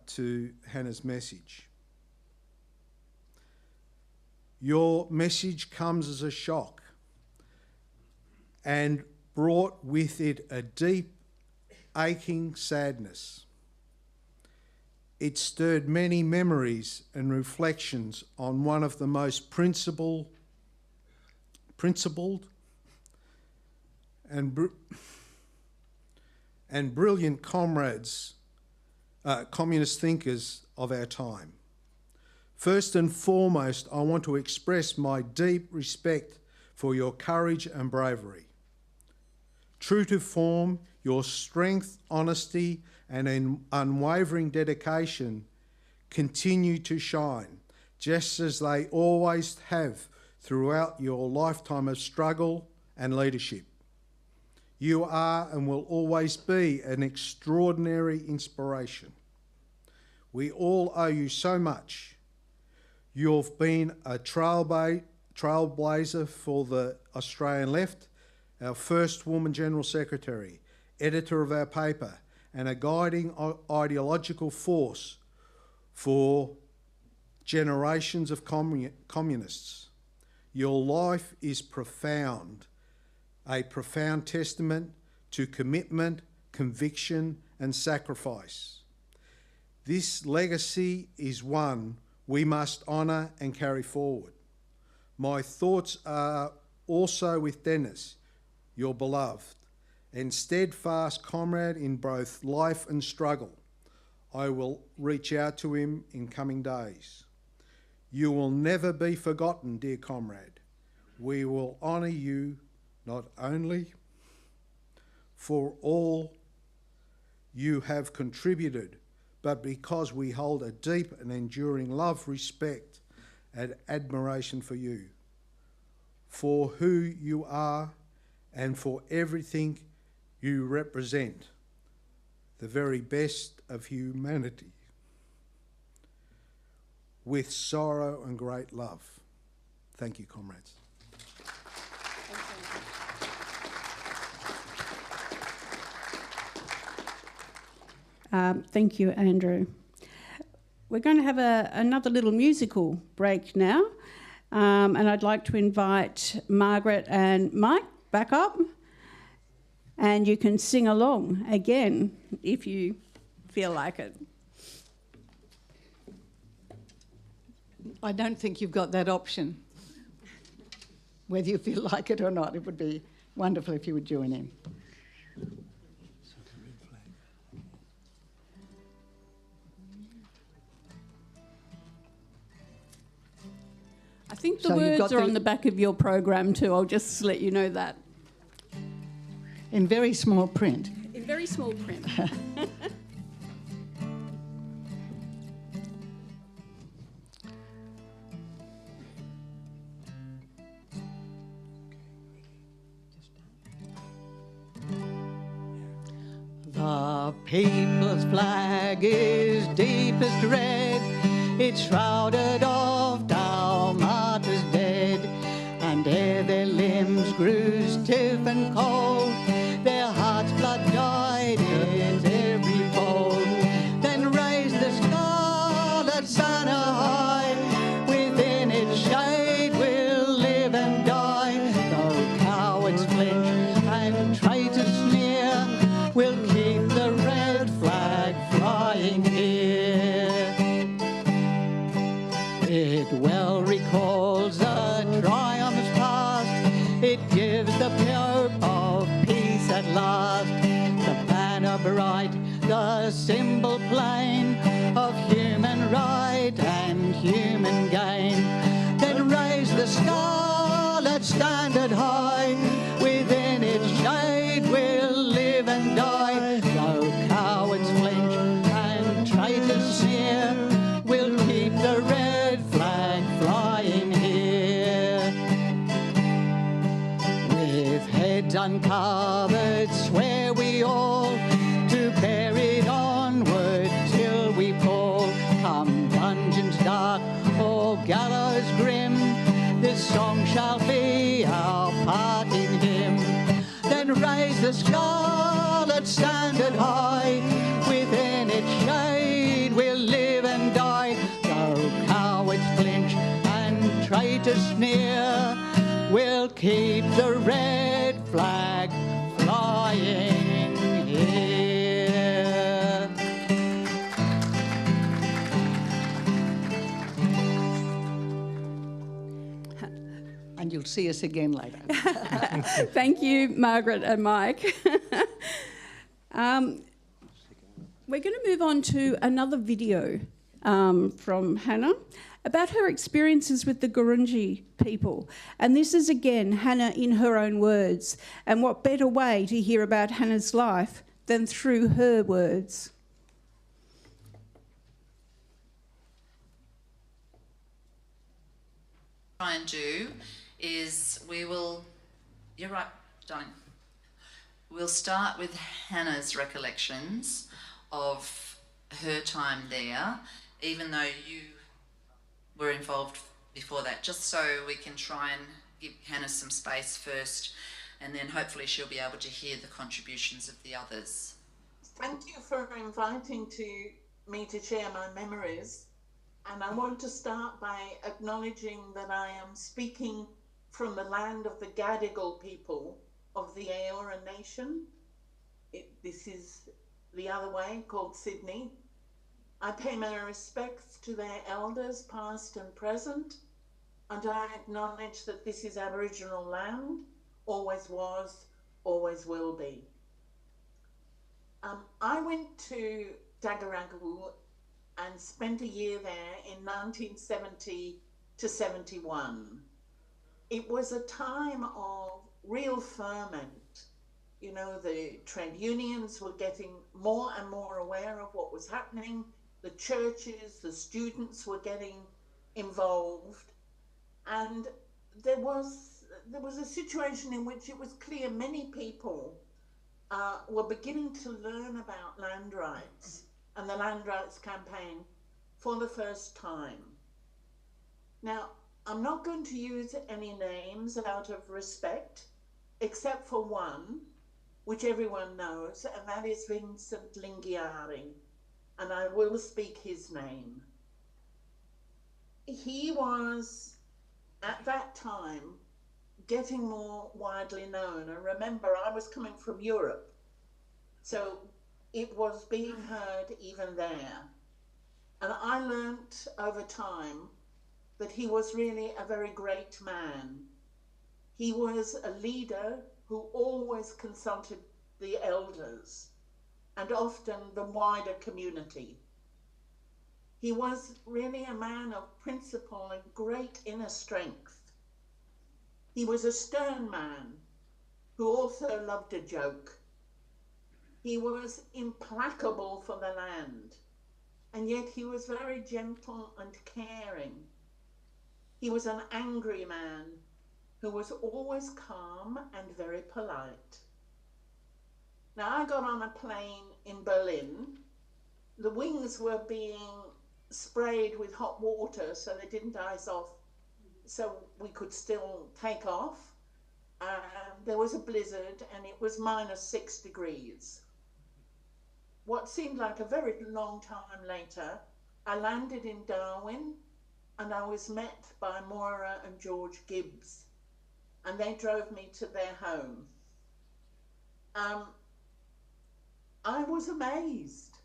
to Hannah's message. Your message comes as a shock and brought with it a deep, aching sadness. It stirred many memories and reflections on one of the most principled and brilliant comrades, communist thinkers of our time. First and foremost, I want to express my deep respect for your courage and bravery. True to form, your strength, honesty, and unwavering dedication continue to shine, just as they always have throughout your lifetime of struggle and leadership. You are and will always be an extraordinary inspiration. We all owe you so much. You've been a trailblazer for the Australian left, our first woman General Secretary, editor of our paper, and a guiding ideological force for generations of communists. Your life is profound, a profound testament to commitment, conviction, and sacrifice. This legacy is one we must honour and carry forward. My thoughts are also with Denis, your beloved and steadfast comrade in both life and struggle. I will reach out to him in coming days. You will never be forgotten, dear comrade. We will honour you not only for all you have contributed, but because we hold a deep and enduring love, respect and admiration for you, for who you are and for everything you represent, the very best of humanity, with sorrow and great love. Thank you, comrades. Thank you, Andrew. We're going to have another little musical break now, and I'd like to invite Margaret and Mike back up, and you can sing along again if you feel like it. I don't think you've got that option, whether you feel like it or not. It would be wonderful if you would join in. I think the words are on the back of your program too. I'll just let you know that. In very small print. In very small print. The people's flag is deepest red, it's shrouded of our martyrs dead, and ere their limbs grew stiff and cold, their hearts' blood dyed in every fold. Then raised the scarlet banner high, within its shade we'll live and die. Though cowards flinch and traitors sneer, we'll keep the red flag flying here. It well recalls the triumphs past, it gives the hope of peace at last. The banner bright, the symbol plain of human right and human gain. Then raise the scarlet standard high, within its shade we'll live and die. Though cowards flinch and traitors sneer, we'll keep the red flag flying here. With heads uncovered swear we all to bear it onward till we fall. Come dungeons dark or gallows grim, this song shall be our parting hymn. Then raise the scarlet standard high, within its shade we'll live and die. Though cowards flinch and traitors sneer, we'll keep the red flag flying here. And you'll see us again later. Thank you, Margaret and Mike. We're going to move on to another video from Hannah about her experiences with the Gurunji people. And this is, again, Hannah in her own words. And what better way to hear about Hannah's life than through her words? Try and do is you're right, darling. We'll start with Hannah's recollections of her time there, even though you were involved before that, just so we can try and give Hannah some space first, and then hopefully she'll be able to hear the contributions of the others. Thank you for inviting me to share my memories. And I want to start by acknowledging that I am speaking from the land of the Gadigal people of the Eora nation. This is the other way, called Sydney. I pay my respects to their elders, past and present, and I acknowledge that this is Aboriginal land, always was, always will be. I went to Gadigal and spent a year there in 1970 to 71. It was a time of real ferment. You know, the trade unions were getting more and more aware of what was happening. The churches, the students were getting involved, and there was a situation in which it was clear many people were beginning to learn about land rights and the land rights campaign for the first time. Now, I'm not going to use any names out of respect, except for one, which everyone knows, and that is Vincent Lingiari, and I will speak his name. He was, at that time, getting more widely known, and remember, I was coming from Europe, so it was being heard even there. And I learnt over time that he was really a very great man. He was a leader who always consulted the elders and often the wider community. He was really a man of principle and great inner strength. He was a stern man who also loved a joke. He was implacable for the land, and yet he was very gentle and caring. He was an angry man who was always calm and very polite. Now, I got on a plane in Berlin. The wings were being sprayed with hot water so they didn't ice off, so we could still take off. There was a blizzard and it was -6 degrees. What seemed like a very long time later, I landed in Darwin and I was met by Moira and George Gibbs, and they drove me to their home. I was amazed.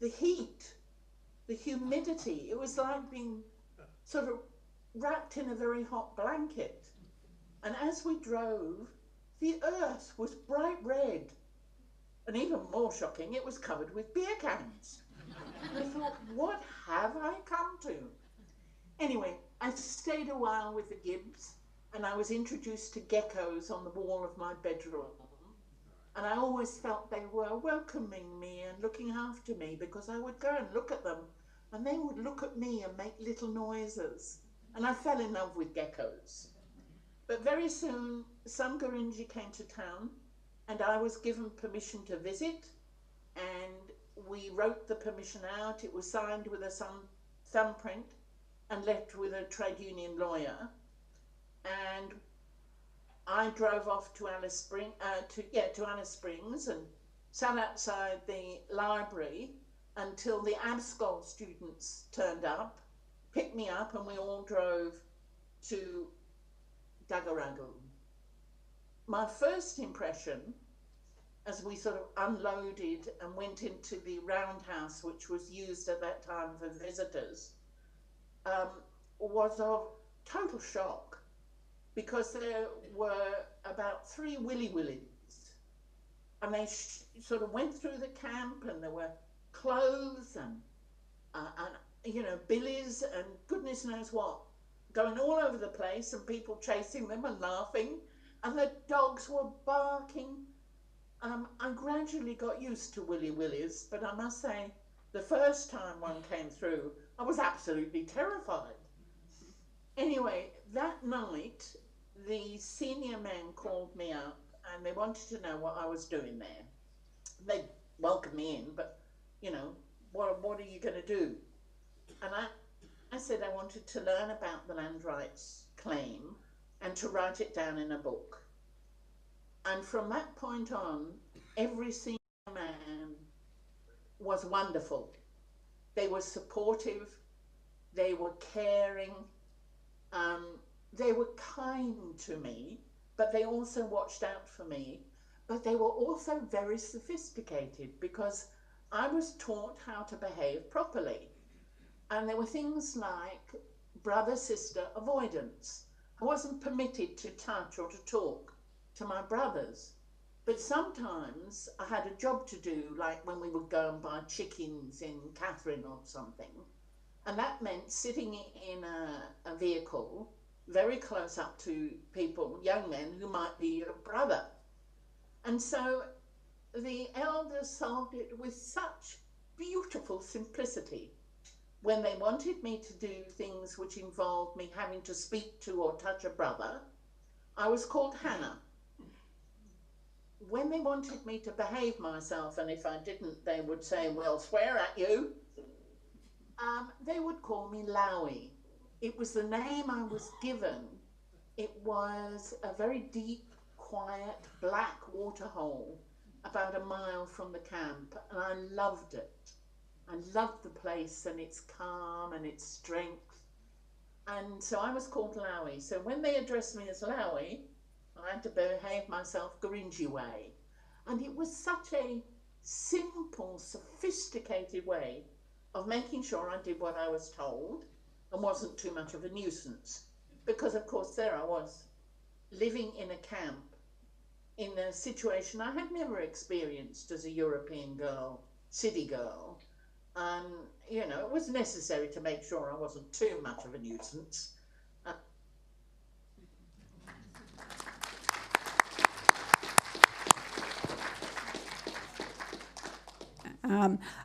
The heat, the humidity, it was like being sort of wrapped in a very hot blanket. And as we drove, the earth was bright red. And even more shocking, it was covered with beer cans. I thought, what have I come to? Anyway, I stayed a while with the Gibbs, and I was introduced to geckos on the wall of my bedroom. And I always felt they were welcoming me and looking after me, because I would go and look at them and they would look at me and make little noises. And I fell in love with geckos. But very soon, some Gurindji came to town and I was given permission to visit, and we wrote the permission out. It was signed with a thumbprint and left with a trade union lawyer. And I drove off to Alice Springs and sat outside the library until the Abscol students turned up, picked me up, and we all drove to Dagaragu. My first impression, as we sort of unloaded and went into the roundhouse, which was used at that time for visitors, was of total shock, because there were about 3 willies, and they sort of went through the camp, and there were clothes and you know, billies and goodness knows what going all over the place, and people chasing them and laughing, and the dogs were barking. I gradually got used to willies, but I must say, the first time one came through, I was absolutely terrified. Anyway, that night, the senior men called me up and they wanted to know what I was doing there. They welcomed me in, but, you know, what are you going to do? And I said I wanted to learn about the land rights claim and to write it down in a book. And from that point on, every senior man was wonderful. They were supportive, they were caring, they were kind to me, but they also watched out for me. But they were also very sophisticated, because I was taught how to behave properly. And there were things like brother-sister avoidance. I wasn't permitted to touch or to talk to my brothers. But sometimes I had a job to do, like when we would go and buy chickens in Catherine or something. And that meant sitting in a vehicle very close up to people, young men who might be your brother. And so the elders solved it with such beautiful simplicity. when they wanted me to do things which involved me having to speak to or touch a brother, I was called Hannah. When they wanted me to behave myself, and if I didn't, they would say, well, swear at you, they would call me Lowie. It was the name I was given. It was a very deep, quiet, black waterhole about a mile from the camp, and I loved it. I loved the place and its calm and its strength. And so I was called Lowie. So when they addressed me as Lowie, I had to behave myself Gurindji way. And it was such a simple, sophisticated way of making sure I did what I was told and wasn't too much of a nuisance. Because, of course, there I was, living in a camp in a situation I had never experienced as a European girl, city girl. And, you know, it was necessary to make sure I wasn't too much of a nuisance.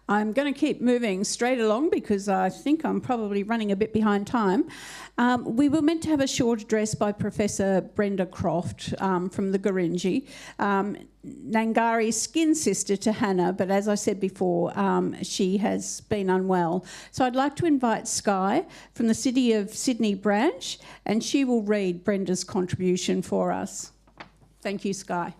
I'm going to keep moving straight along because I think I'm probably running a bit behind time. We were meant to have a short address by Professor Brenda Croft from the Gurindji, Nangari's skin sister to Hannah, but as I said before, she has been unwell. So I'd like to invite Sky from the City of Sydney branch, and she will read Brenda's contribution for us. Thank you, Sky.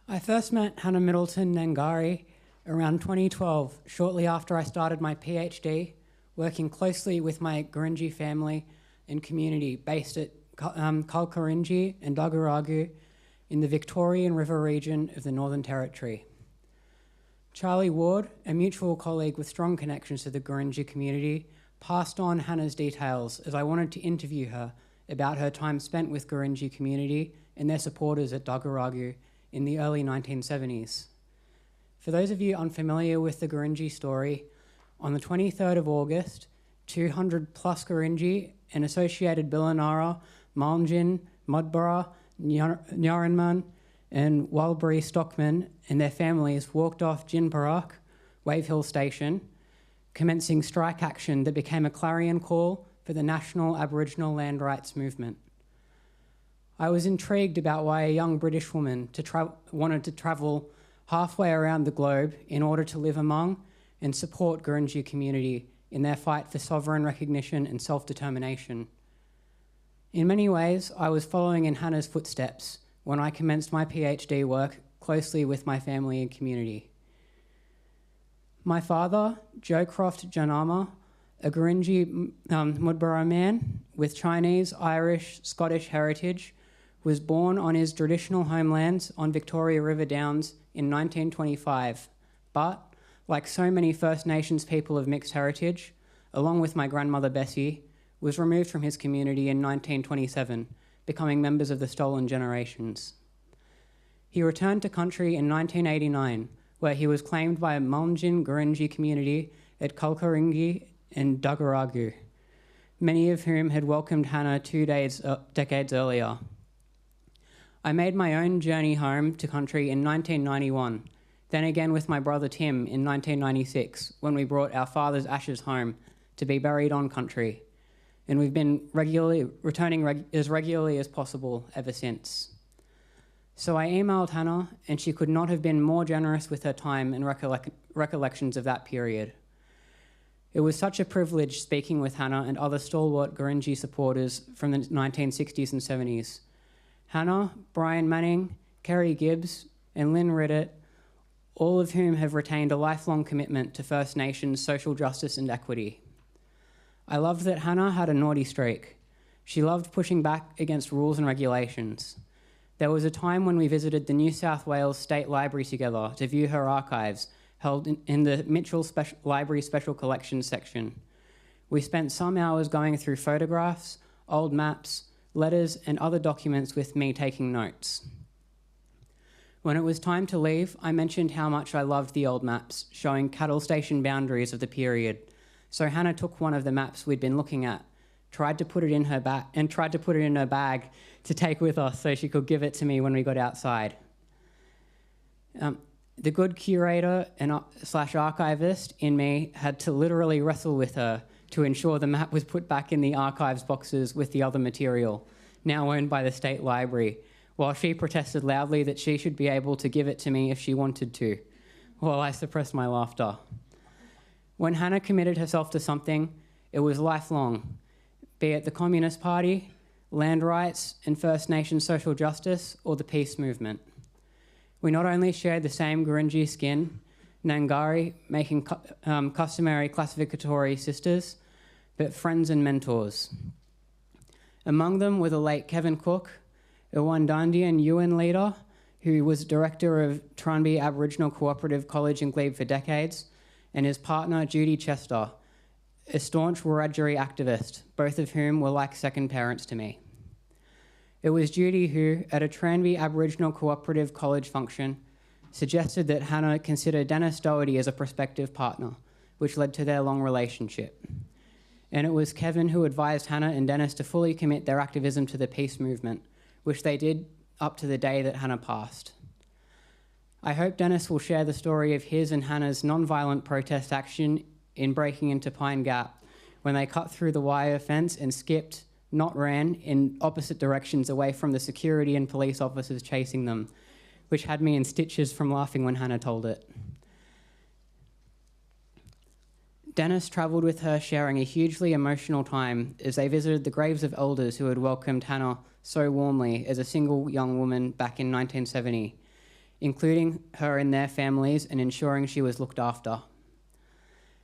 I first met Hannah Middleton Nangari around 2012, shortly after I started my PhD, working closely with my Gurindji family and community based at Kalkarinji and Dagaragu in the Victorian River region of the Northern Territory. Charlie Ward, a mutual colleague with strong connections to the Gurindji community, passed on Hannah's details as I wanted to interview her about her time spent with Gurindji community and their supporters at Dagaragu in the early 1970s. For those of you unfamiliar with the Gurindji story, on the 23rd of August, 200 plus Gurindji and associated Bilanara, Malnjin, Mudbara, Nyaranman, and Walbury stockmen and their families walked off Jinparak, Wave Hill Station, commencing strike action that became a clarion call for the national Aboriginal land rights movement. I was intrigued about why a young British woman wanted to travel halfway around the globe in order to live among and support Gurindji community in their fight for sovereign recognition and self-determination. In many ways, I was following in Hannah's footsteps when I commenced my PhD work closely with my family and community. My father, Joe Croft Janama, a Gurindji Mudbara man with Chinese, Irish, Scottish heritage, was born on his traditional homelands on Victoria River Downs in 1925, but, like so many First Nations people of mixed heritage, along with my grandmother Bessie, was removed from his community in 1927, becoming members of the Stolen Generations. He returned to country in 1989, where he was claimed by a Malnjin Gurindji community at Kalkarinji and Dagaragu, many of whom had welcomed Hannah 2 decades earlier. I made my own journey home to country in 1991, then again with my brother Tim in 1996, when we brought our father's ashes home to be buried on country, and we've been returning as regularly as possible ever since. So I emailed Hannah, and she could not have been more generous with her time and recollections of that period. It was such a privilege speaking with Hannah and other stalwart Gurindji supporters from the 1960s and 70s. Hannah, Brian Manning, Kerry Gibbs, and Lynn Riddett, all of whom have retained a lifelong commitment to First Nations social justice and equity. I loved that Hannah had a naughty streak. She loved pushing back against rules and regulations. There was a time when we visited the New South Wales State Library together to view her archives, held in the Mitchell Library Special Collections section. We spent some hours going through photographs, old maps, letters, and other documents with me taking notes. When it was time to leave, I mentioned how much I loved the old maps, showing cattle station boundaries of the period. So Hannah took one of the maps we'd been looking at, tried to put it in her bag to take with us so she could give it to me when we got outside. The good curator and slash archivist in me had to literally wrestle with her to ensure the map was put back in the archives boxes with the other material, now owned by the State Library, while she protested loudly that she should be able to give it to me if she wanted to, while I suppressed my laughter. When Hannah committed herself to something, it was lifelong, be it the Communist Party, land rights and First Nations social justice, or the peace movement. We not only shared the same Gurindji skin, Ngangari, making customary classificatory sisters, but friends and mentors. Among them were the late Kevin Cook, a Wandandian UN leader who was director of Tranby Aboriginal Cooperative College in Glebe for decades, and his partner Judy Chester, a staunch Wiradjuri activist, both of whom were like second parents to me. It was Judy who, at a Tranby Aboriginal Cooperative College function, suggested that Hannah consider Denis Doherty as a prospective partner, which led to their long relationship. And it was Kevin who advised Hannah and Denis to fully commit their activism to the peace movement, which they did up to the day that Hannah passed. I hope Denis will share the story of his and Hannah's non-violent protest action in breaking into Pine Gap when they cut through the wire fence and skipped, not ran, in opposite directions away from the security and police officers chasing them, which had me in stitches from laughing when Hannah told it. Denis travelled with her, sharing a hugely emotional time as they visited the graves of elders who had welcomed Hannah so warmly as a single young woman back in 1970, including her in their families and ensuring she was looked after.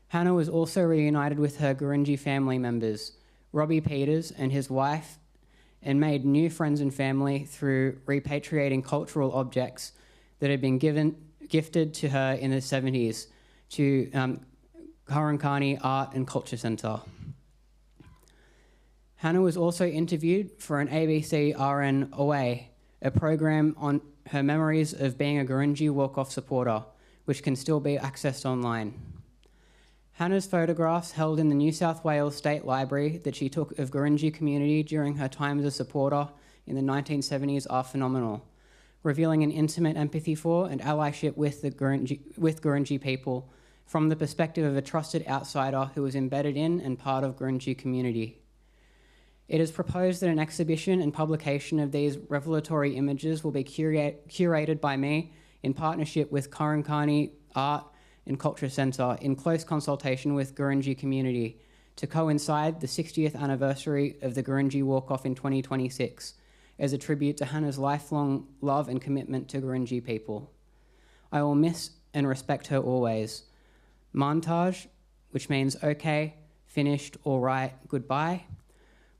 Hannah was also reunited with her Gurindji family members, Robbie Peters and his wife, and made new friends and family through repatriating cultural objects that had been gifted to her in the 70s to Karankani Art and Culture Centre. Hannah was also interviewed for an ABC RN Away, a program on her memories of being a Gurindji walk-off supporter, which can still be accessed online. Hannah's photographs held in the New South Wales State Library that she took of Gurindji community during her time as a supporter in the 1970s are phenomenal, revealing an intimate empathy for and allyship with Gurindji people from the perspective of a trusted outsider who was embedded in and part of Gurindji community. It is proposed that an exhibition and publication of these revelatory images will be curated by me in partnership with Karankani Art and Culture Centre in close consultation with Gurindji community to coincide the 60th anniversary of the Gurindji walk-off in 2026 as a tribute to Hannah's lifelong love and commitment to Gurindji people. I will miss and respect her always. Montage, which means okay, finished, all right, goodbye.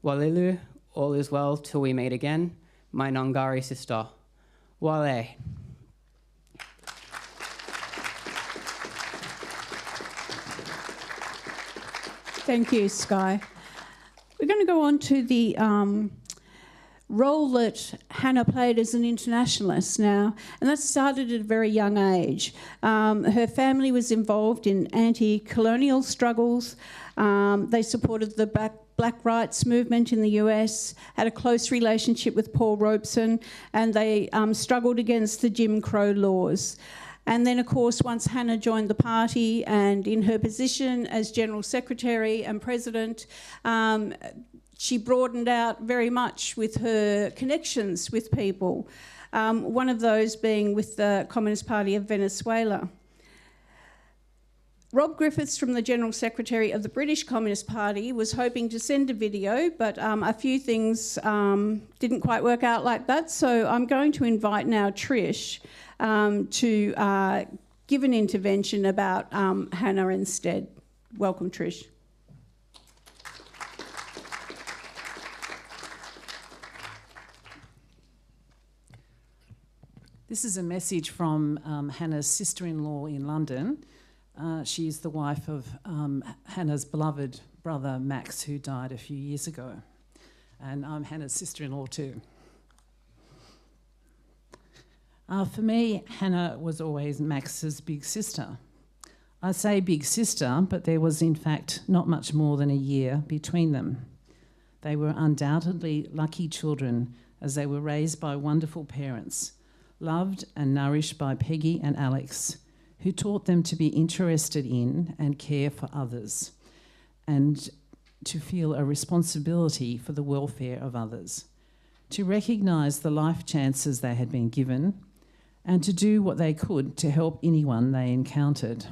Walilu, all is well till we meet again, my Ngangari sister. Wale. Thank you, Sky. We're going to go on to the role that Hannah played as an internationalist now, and that started at a very young age. Her family was involved in anti-colonial struggles. They supported the Black rights movement in the US, had a close relationship with Paul Robeson, and they struggled against the Jim Crow laws. And then, of course, once Hannah joined the party and in her position as General Secretary and President, she broadened out very much with her connections with people, one of those being with the Communist Party of Venezuela. Rob Griffiths, from the General Secretary of the British Communist Party, was hoping to send a video, but a few things didn't quite work out like that, so I'm going to invite now Trish to give an intervention about Hannah instead. Welcome, Trish. This is a message from Hannah's sister-in-law in London. She's the wife of Hannah's beloved brother, Max, who died a few years ago. And I'm Hannah's sister-in-law too. For me, Hannah was always Max's big sister. I say big sister, but there was in fact not much more than a year between them. They were undoubtedly lucky children as they were raised by wonderful parents, loved and nourished by Peggy and Alex, who taught them to be interested in and care for others, and to feel a responsibility for the welfare of others, to recognise the life chances they had been given, and to do what they could to help anyone they encountered.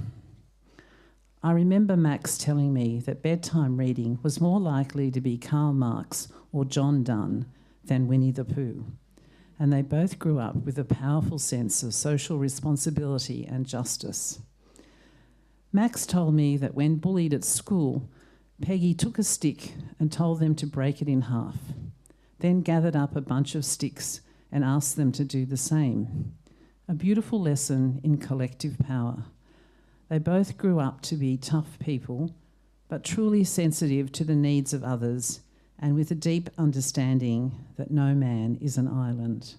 I remember Max telling me that bedtime reading was more likely to be Karl Marx or John Donne than Winnie the Pooh, and they both grew up with a powerful sense of social responsibility and justice. Max told me that when bullied at school, Peggy took a stick and told them to break it in half, then gathered up a bunch of sticks and asked them to do the same. A beautiful lesson in collective power. They both grew up to be tough people, but truly sensitive to the needs of others and with a deep understanding that no man is an island.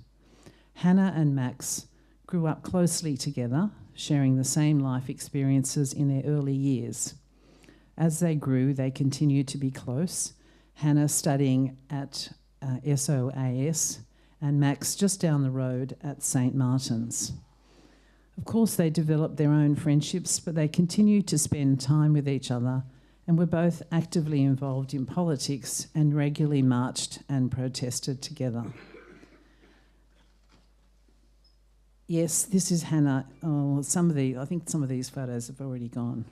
Hannah and Max grew up closely together, sharing the same life experiences in their early years. As they grew, they continued to be close, Hannah studying at SOAS and Max just down the road at St. Martin's. Of course, they developed their own friendships, but they continued to spend time with each other and were both actively involved in politics and regularly marched and protested together. Yes, this is Hannah. Oh, I think some of these photos have already gone.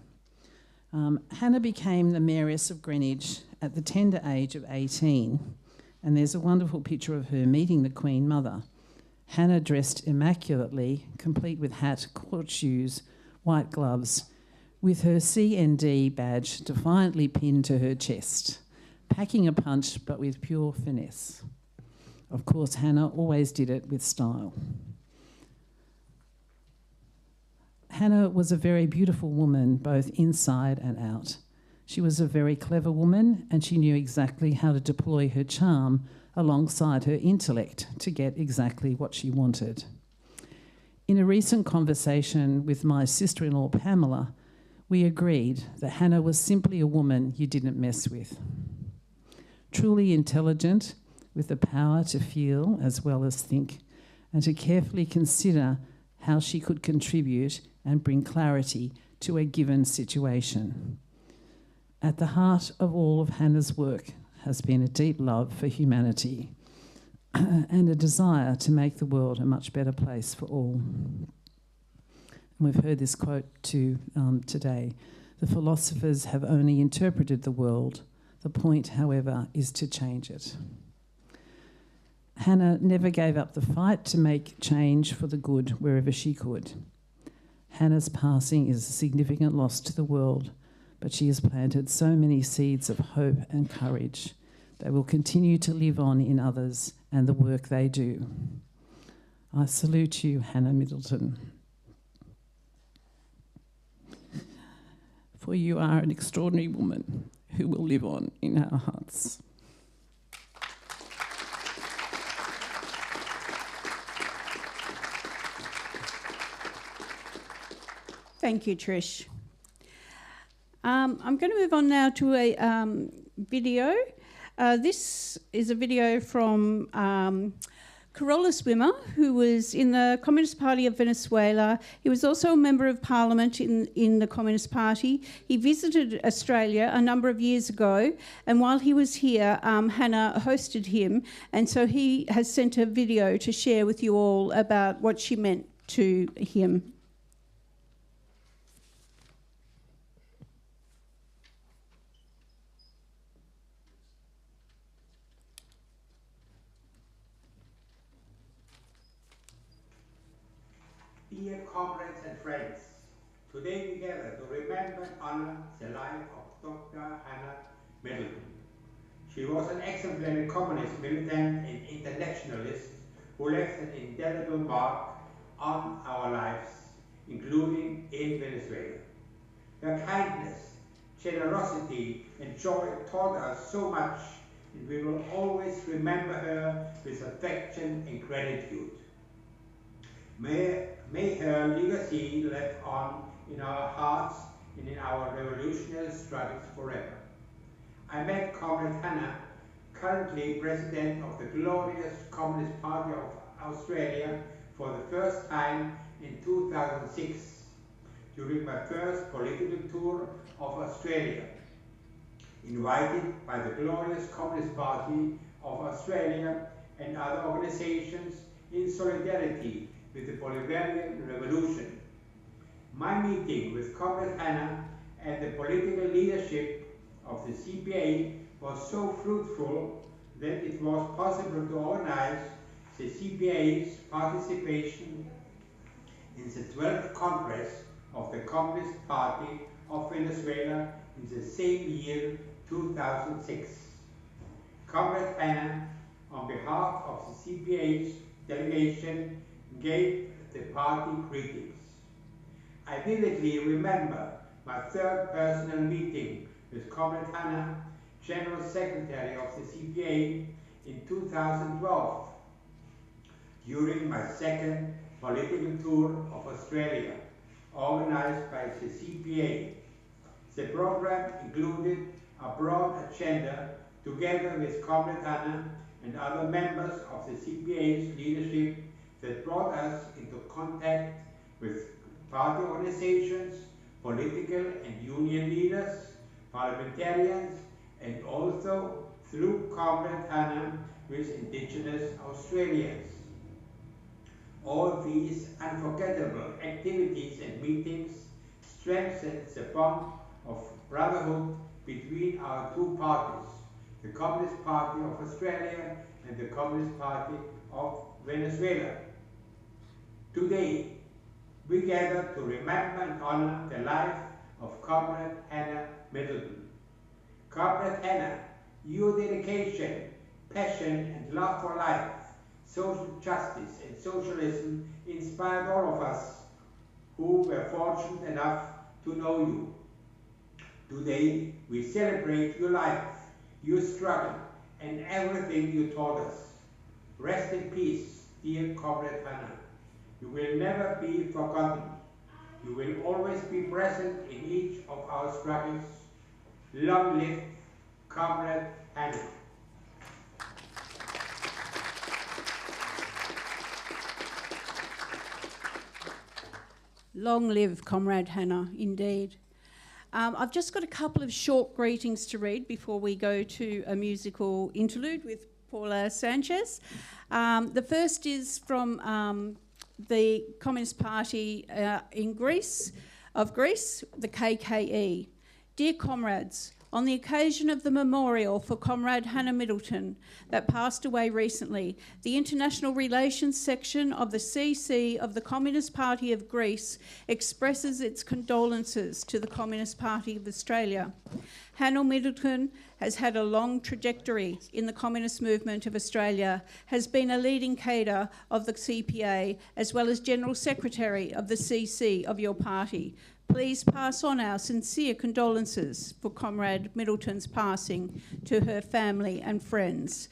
Hannah became the Mayoress of Greenwich at the tender age of 18, and there's a wonderful picture of her meeting the Queen Mother. Hannah dressed immaculately, complete with hat, court shoes, white gloves, with her CND badge defiantly pinned to her chest, packing a punch but with pure finesse. Of course, Hannah always did it with style. Hannah was a very beautiful woman, both inside and out. She was a very clever woman, and she knew exactly how to deploy her charm alongside her intellect to get exactly what she wanted. In a recent conversation with my sister-in-law, Pamela, we agreed that Hannah was simply a woman you didn't mess with. Truly intelligent, with the power to feel as well as think, and to carefully consider how she could contribute and bring clarity to a given situation. At the heart of all of Hannah's work has been a deep love for humanity and a desire to make the world a much better place for all. And we've heard this quote too today. The philosophers have only interpreted the world. The point, however, is to change it. Hannah never gave up the fight to make change for the good wherever she could. Hannah's passing is a significant loss to the world, but she has planted so many seeds of hope and courage. They will continue to live on in others and the work they do. I salute you, Hannah Middleton, for you are an extraordinary woman who will live on in our hearts. Thank you, Trish. I'm going to move on now to a video. This is a video from Carola Swimmer, who was in the Communist Party of Venezuela. He was also a member of Parliament in the Communist Party. He visited Australia a number of years ago, and while he was here, Hannah hosted him, and so he has sent a video to share with you all about what she meant to him. Dear comrades and friends, today we gather to remember and honor the life of Dr. Hannah Middleton. She was an exemplary communist militant and intellectualist who left an indelible mark on our lives, including in Venezuela. Her kindness, generosity and joy taught us so much, and we will always remember her with affection and gratitude. May her legacy live on in our hearts and in our revolutionary struggles forever. I met Comrade Hannah currently President of the glorious Communist Party of Australia for the first time in 2006, during my first political tour of Australia, invited by the glorious Communist Party of Australia and other organizations in solidarity with the Bolivarian Revolution. My meeting with Comrade Hannah and the political leadership of the CPA was so fruitful that it was possible to organize the CPA's participation in the 12th Congress of the Communist Party of Venezuela in the same year, 2006. Comrade Hannah, on behalf of the CPA's delegation, gave the party greetings. I vividly remember my third personal meeting with Comrade Hannah, General Secretary of the CPA, in 2012, during my second political tour of Australia, organized by the CPA. The program included a broad agenda together with Comrade Hannah and other members of the CPA's leadership that brought us into contact with party organizations, political and union leaders, parliamentarians, and also through Comrade Hannah with Indigenous Australians. All these unforgettable activities and meetings strengthened the bond of brotherhood between our two parties, the Communist Party of Australia and the Communist Party of Venezuela. Today, we gather to remember and honor the life of Comrade Hannah Middleton. Comrade Hannah, your dedication, passion, and love for life, social justice, and socialism inspired all of us who were fortunate enough to know you. Today, we celebrate your life, your struggle, and everything you taught us. Rest in peace, dear Comrade Hannah. You will never be forgotten. You will always be present in each of our struggles. Long live Comrade Hannah. Long live Comrade Hannah, indeed. I've just got a couple of short greetings to read before we go to a musical interlude with Paula Sanchez. The first is from the Communist Party in Greece, the KKE. Dear comrades, on the occasion of the memorial for Comrade Hannah Middleton that passed away recently, the International Relations section of the CC of the Communist Party of Greece expresses its condolences to the Communist Party of Australia. Hannah Middleton has had a long trajectory in the Communist movement of Australia, has been a leading cadre of the CPA, as well as General Secretary of the CC of your party. Please pass on our sincere condolences for Comrade Middleton's passing to her family and friends.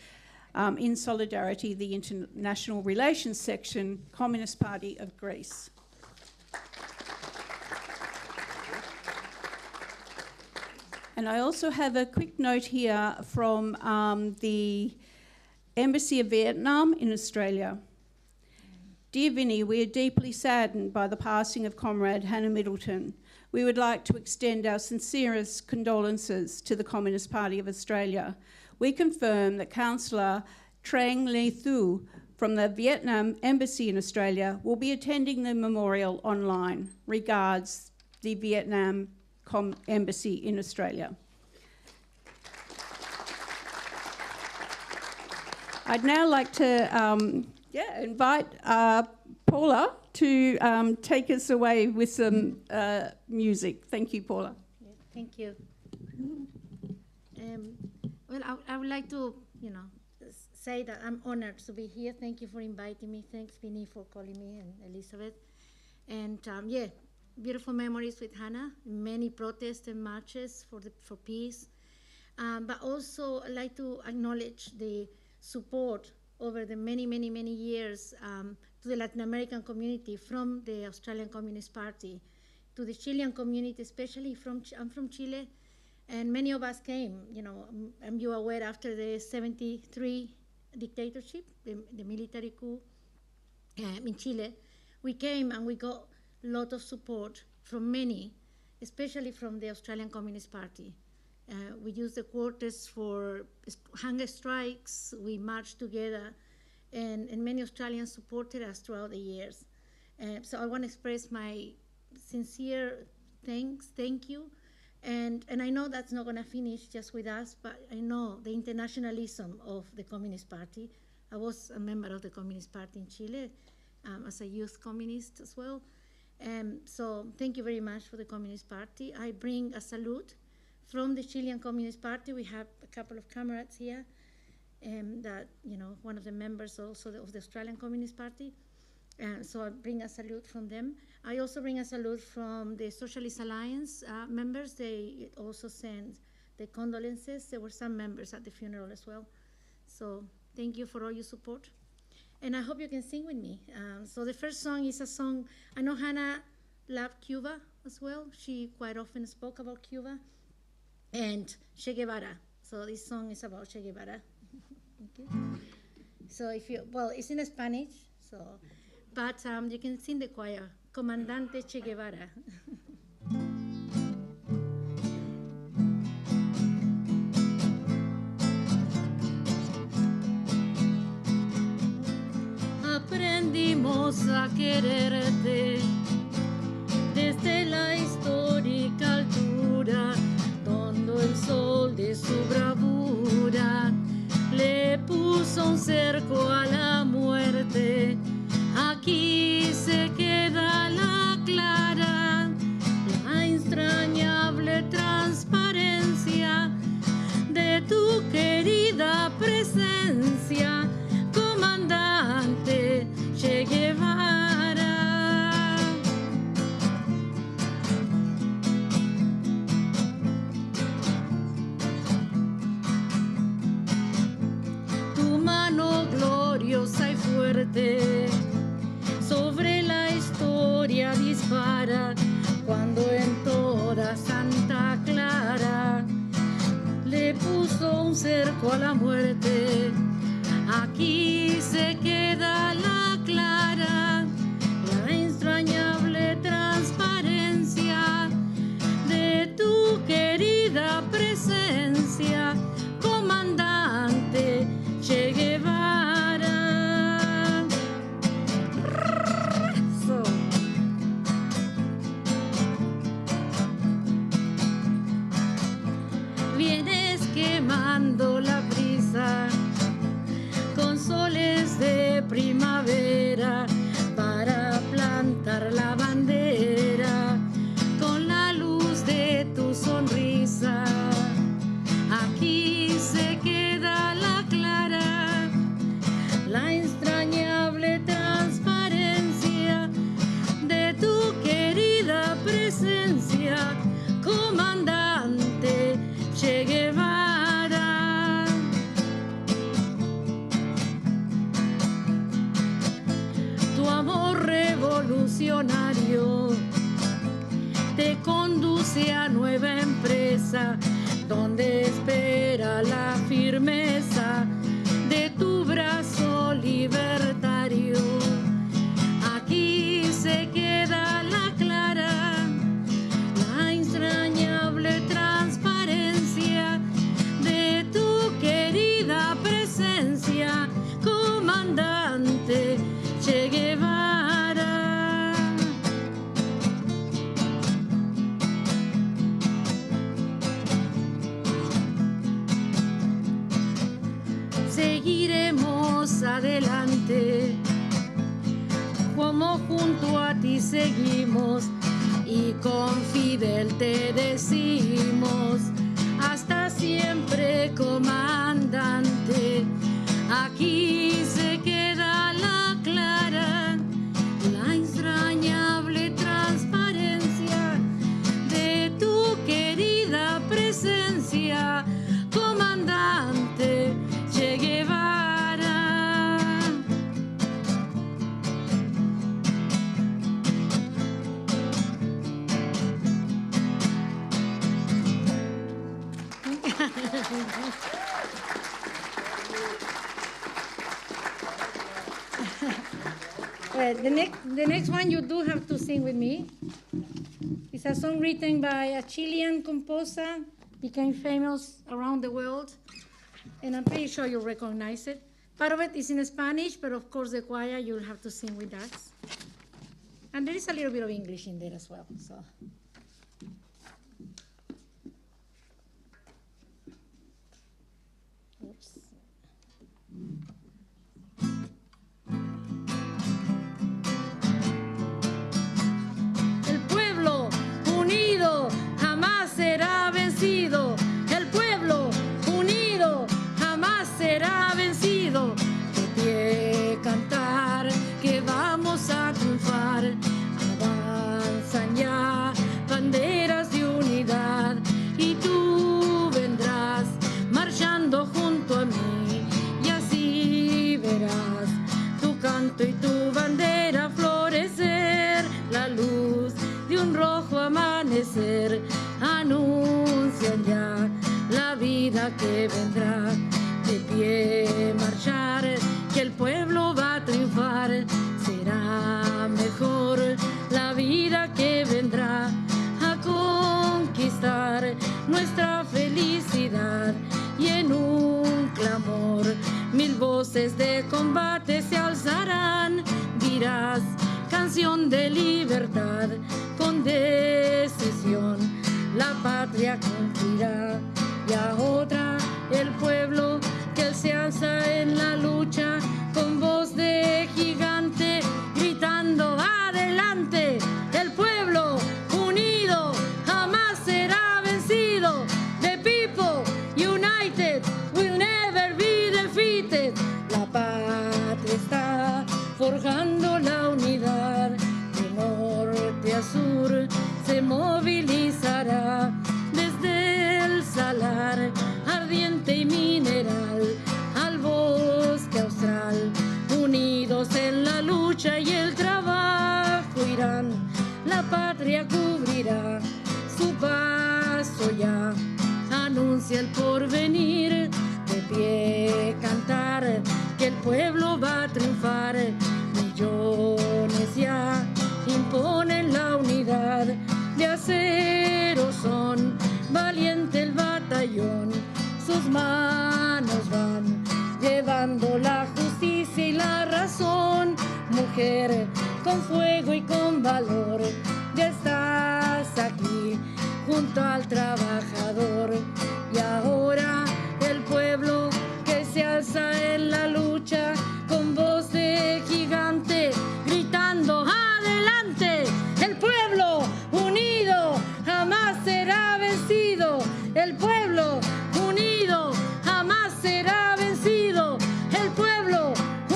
In solidarity, the International Relations Section, Communist Party of Greece. And I also have a quick note here from the Embassy of Vietnam in Australia. Dear Vinnie, we are deeply saddened by the passing of Comrade Hannah Middleton. We would like to extend our sincerest condolences to the Communist Party of Australia. We confirm that Councillor Trang Le Thu from the Vietnam Embassy in Australia will be attending the memorial online. Regards, the Vietnam Embassy in Australia. I'd now like to invite Paula to take us away with some music. Thank you, Paula. Yeah, thank you. Well, I would like to, say that I'm honored to be here. Thank you for inviting me. Thanks, Vinnie, for calling me, and Elizabeth. And beautiful memories with Hannah. Many protests and marches for peace. But also, I'd like to acknowledge the support over the many years to the Latin American community from the Australian Communist Party, to the Chilean community, especially I'm from Chile, And many of us came, and you are aware, after the 73 dictatorship, the military coup in Chile, we came and we got a lot of support from many, especially from the Australian Communist Party. We used the quarters for hunger strikes, we marched together, and many Australians supported us throughout the years. So I want to express my sincere thank you. And I know that's not going to finish just with us, but I know the internationalism of the Communist Party. I was a member of the Communist Party in Chile as a youth communist as well. So thank you very much for the Communist Party. I bring a salute from the Chilean Communist Party. We have a couple of comrades here, that, one of the members also of the Australian Communist Party. So I bring a salute from them. I also bring a salute from the Socialist Alliance members. They also sent the condolences. There were some members at the funeral as well. So thank you for all your support. And I hope you can sing with me. So the first song is a song, I know Hannah loved Cuba as well. She quite often spoke about Cuba. And Che Guevara. So this song is about Che Guevara. Okay. So it's in Spanish, but you can sing the choir, Comandante Che Guevara. Aprendimos a quererte desde la histórica altura, donde el sol de su bravura le puso un cerco a la muerte. Aquí se queda la clara, la entrañable transparencia de tu querida presencia, comandante Che Guevara. Tu mano gloriosa y fuerte sobre la historia dispara, cuando en toda Santa Clara le puso un cerco a la muerte. Aquí se queda la clara, la entrañable transparencia de tu querida presencia, comandante Che Guevara. Vienes quemando la brisa con soles de primavera para plantar la bandera con la luz de tu sonrisa. Aquí se queda la clara, la entrañable transparencia de tu querida presencia, comandante Che Guevara. Tu amor revolucionario te conduce a nueva empresa, donde espera la firmeza de tu brazo libertario. Aquí se queda la clara, la entrañable transparencia de tu querida presencia, comandante Che Guevara. Seguiremos adelante, como junto a ti seguimos, y con Fidel te decimos, hasta siempre, comandante. Aquí se queda la clara, la entrañable transparencia de tu querida presencia, comandante Che Guevara. Well, the next one you do have to sing with me. It's a song written by a Chilean composer, became famous around the world, and I'm pretty sure you'll recognize it. Part of it is in Spanish, but of course the choir, you'll have to sing with us. And there is a little bit of English in there as well, so. Oops. El pueblo unido jamás será vencido. El pueblo unido jamás será vencido. De pie cantar que vamos a triunfar. Avanzan ya banderas de unidad y tú vendrás marchando junto a mí y así verás tu canto y tu bandera florecer. La luz de un rojo amanecer anuncian ya la vida que vendrá. De pie marchar, que el pueblo va a triunfar. Será mejor la vida que vendrá a conquistar nuestra felicidad. Y en un clamor 1000 voces de combate se alzarán. Dirás canción de libertad, con decisión la patria cumplirá. Y a otra el pueblo que se alza en la lucha con voz de gigante, gritando adelante. El pueblo unido jamás será vencido. The people united will never be defeated. La patria está forjando la unidad. De norte a sur se movilizará. Desde el salar ardiente y mineral al bosque austral, unidos en la lucha y el trabajo irán. La patria cubrirá su paso ya, anuncia el porvenir. De pie cantar que el pueblo va a triunfar. Millones ya imponen la unidad. De acero son valiente el batallón, sus manos van llevando la justicia y la razón. Mujer con fuego y con valor, ya estás aquí junto al trabajador. Y ahora el pueblo que se alza en la lucha con voz de gigante, gritando adelante. El pueblo unido jamás será vencido. El pueblo unido jamás será vencido. El pueblo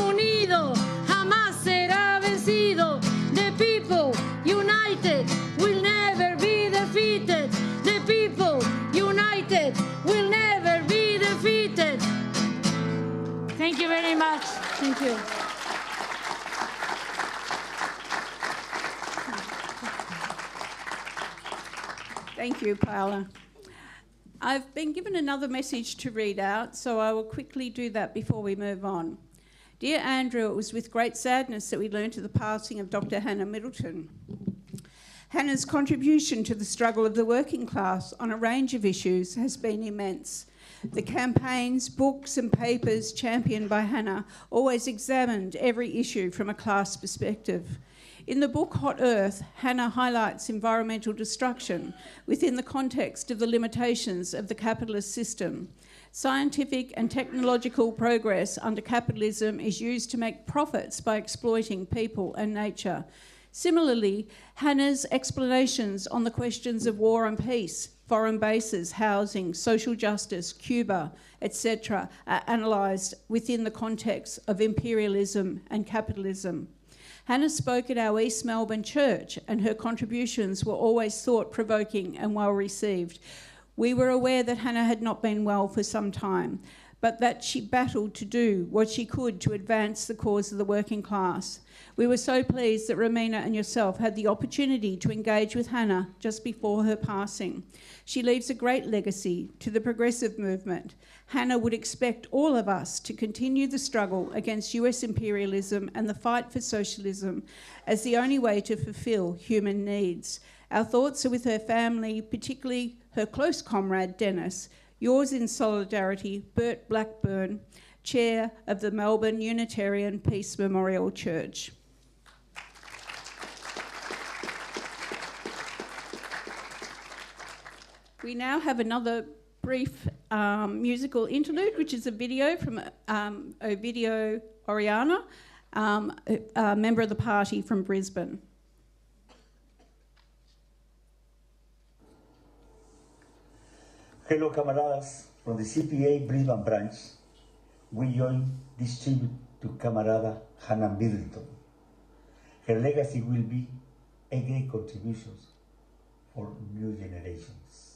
unido jamás será vencido. The people united will never be defeated. The people united will never be defeated. Thank you very much. Thank you. Thank you, Paola. I've been given another message to read out, so I will quickly do that before we move on. Dear Andrew, it was with great sadness that we learned of the passing of Dr. Hannah Middleton. Hannah's contribution to the struggle of the working class on a range of issues has been immense. The campaigns, books and papers championed by Hannah always examined every issue from a class perspective. In the book Hot Earth, Hannah highlights environmental destruction within the context of the limitations of the capitalist system. Scientific and technological progress under capitalism is used to make profits by exploiting people and nature. Similarly, Hannah's explanations on the questions of war and peace, foreign bases, housing, social justice, Cuba, etc., are analysed within the context of imperialism and capitalism. Hannah spoke at our East Melbourne church, and her contributions were always thought-provoking and well received. We were aware that Hannah had not been well for some time, but that she battled to do what she could to advance the cause of the working class. We were so pleased that Romina and yourself had the opportunity to engage with Hannah just before her passing. She leaves a great legacy to the progressive movement. Hannah would expect all of us to continue the struggle against US imperialism and the fight for socialism as the only way to fulfil human needs. Our thoughts are with her family, particularly her close comrade Denis. Yours in solidarity, Bert Blackburn, Chair of the Melbourne Unitarian Peace Memorial Church. We now have another brief musical interlude, which is a video from Ovidio Oriana, a member of the party from Brisbane. Hello, camaradas from the CPA Brisbane branch. We join this tribute to Camarada Hannah Middleton. Her legacy will be a great contribution for new generations.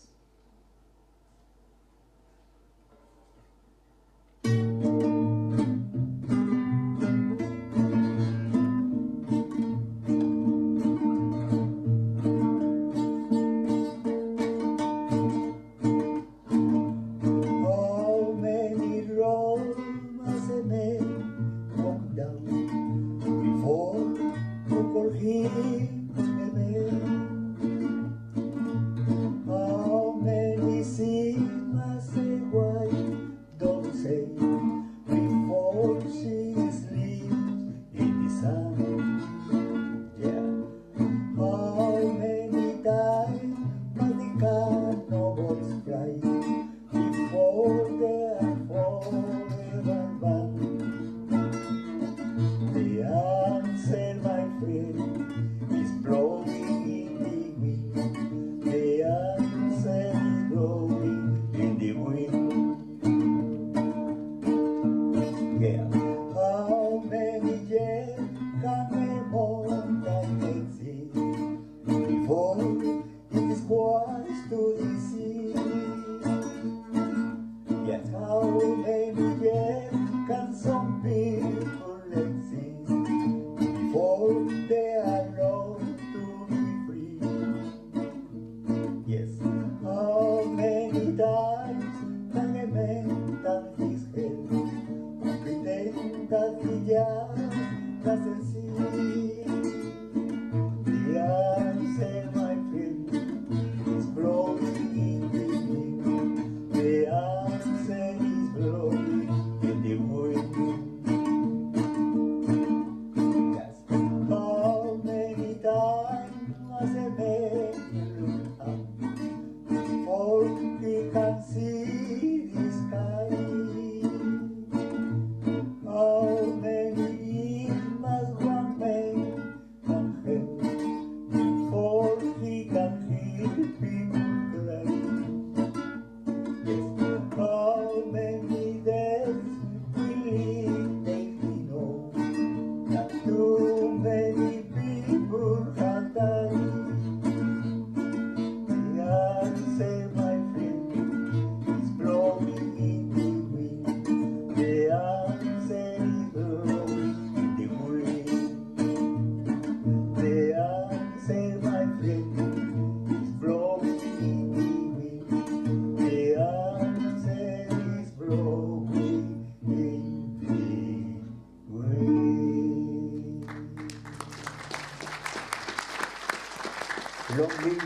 Long live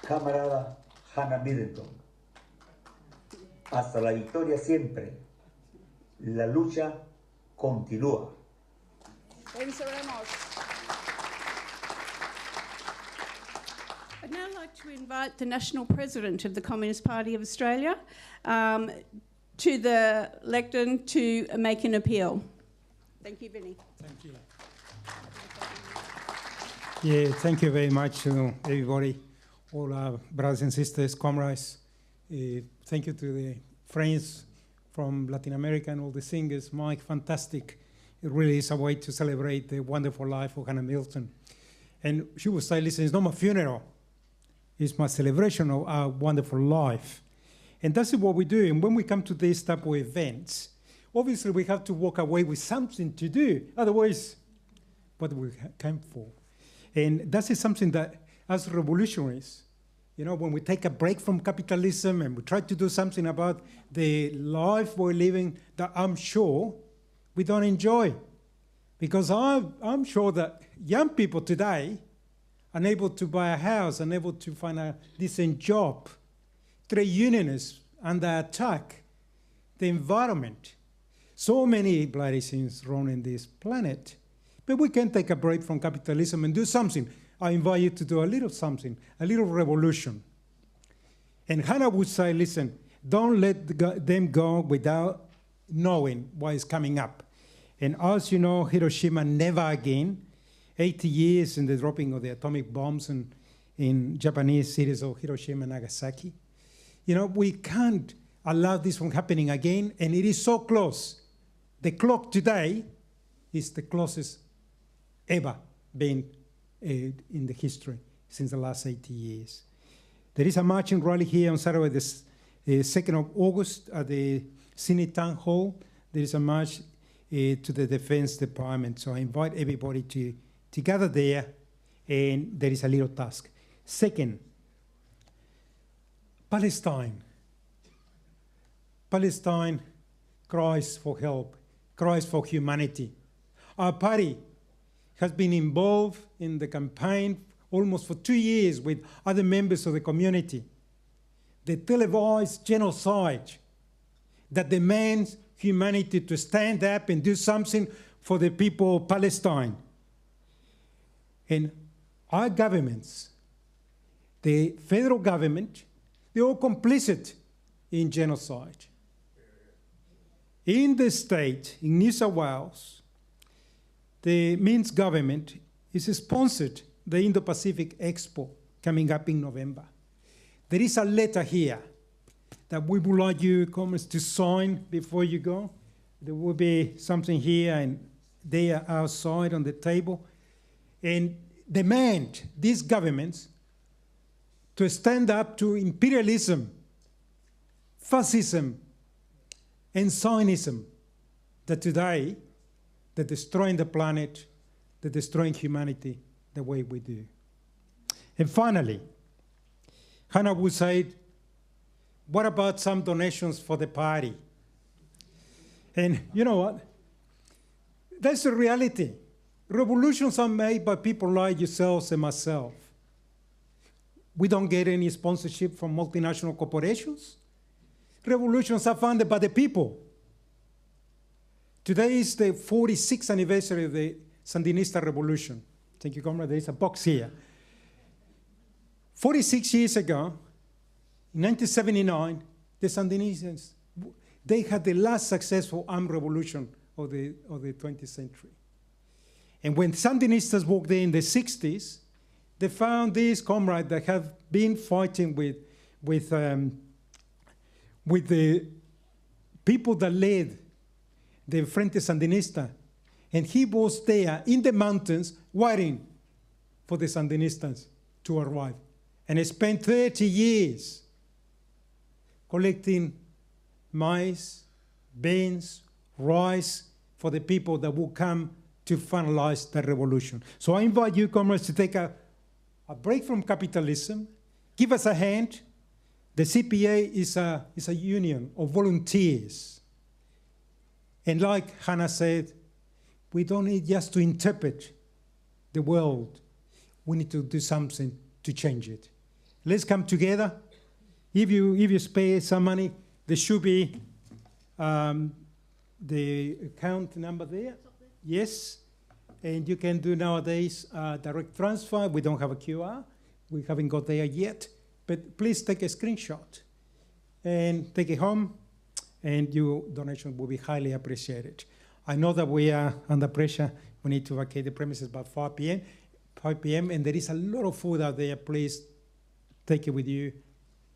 camarada Hannah Middleton. Hasta la victoria siempre. La lucha continúa. I'd now like to invite the National President of the Communist Party of Australia to the lectern to make an appeal. Thank you, Vinnie. Thank you. Yeah, thank you very much to everybody, all our brothers and sisters, comrades. Thank you to the friends from Latin America and all the singers. Mike, fantastic. It really is a way to celebrate the wonderful life of Hannah Middleton. And she would say, listen, it's not my funeral. It's my celebration of our wonderful life. And that's what we do. And when we come to these type of events, obviously we have to walk away with something to do. Otherwise, what we came for. And that is something that, as revolutionaries, when we take a break from capitalism and we try to do something about the life we're living, that I'm sure we don't enjoy. Because I'm sure that young people today, unable to buy a house, unable to find a decent job, trade unionists under attack, the environment, so many bloody things wrong in this planet. But we can take a break from capitalism and do something. I invite you to do a little something, a little revolution. And Hannah would say, listen, don't let them go without knowing what is coming up. And as you know, Hiroshima never again, 80 years in the dropping of the atomic bombs in Japanese cities of Hiroshima and Nagasaki. We can't allow this from happening again, and it is so close. The clock today is the closest ever been in the history since the last 80 years. There is a marching rally here on Saturday, the 2nd of August at the Sydney Town Hall. There is a march to the Defense Department. So I invite everybody to gather there, and there is a little task. Second, Palestine. Palestine cries for help, cries for humanity. Our party has been involved in the campaign almost for 2 years with other members of the community. The televised genocide that demands humanity to stand up and do something for the people of Palestine. And our governments, the federal government, they're all complicit in genocide. In the state, in New South Wales, the Means government is sponsored the Indo-Pacific Expo coming up in November. There is a letter here that we would like you comments to sign before you go. There will be something here and there outside on the table. And demand these governments to stand up to imperialism, fascism, and Zionism that today they're destroying the planet, they're destroying humanity the way we do. And finally, Hannah would say, what about some donations for the party? And you know what? That's the reality. Revolutions are made by people like yourselves and myself. We don't get any sponsorship from multinational corporations. Revolutions are funded by the people. Today is the 46th anniversary of the Sandinista Revolution. Thank you, comrade. There is a box here. 46 years ago, in 1979, the Sandinistas, they had the last successful armed revolution of the 20th century. And when Sandinistas walked in the 60s, they found these comrades that have been fighting with the people that led the Frente Sandinista. And he was there in the mountains waiting for the Sandinistas to arrive. And he spent 30 years collecting maize, beans, rice for the people that will come to finalize the revolution. So I invite you, comrades, to take a break from capitalism, give us a hand. The CPA is a union of volunteers. And like Hannah said, we don't need just to interpret the world. We need to do something to change it. Let's come together. If you spare some money, there should be the account number there. Yes. And you can do nowadays direct transfer. We don't have a QR. We haven't got there yet. But please take a screenshot and take it home, and your donation will be highly appreciated. I know that we are under pressure. We need to vacate the premises by 5 p.m., and there is a lot of food out there. Please take it with you,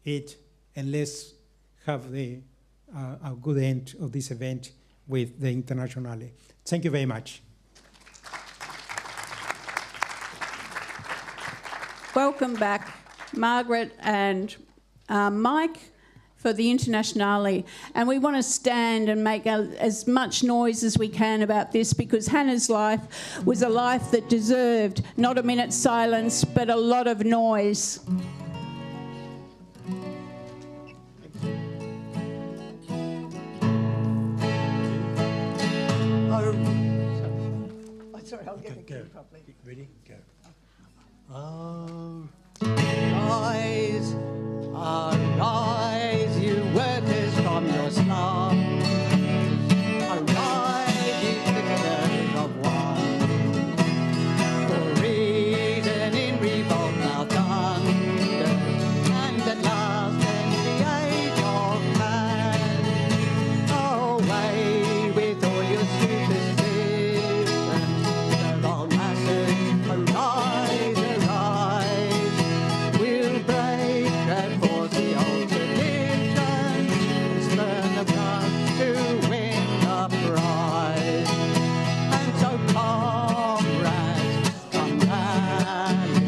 eat, and let's have a good end of this event with the Internationale. Thank you very much. Welcome back, Margaret and Mike. for the Internationale. And we want to stand and make as much noise as we can about this, because Hannah's life was a life that deserved not a minute's silence, but a lot of noise. Sorry, I'll get the key properly. Ready? Go. Arise, arise, you workers from your slums. Arise, you prisoners of one. For reason in revolt now thunders, and at last ends the age of man. Away with all your superstitions, servile masses, arise, arise. We'll break and force the old traditions, spurn the blood to win the prize. And so comrades, come rally,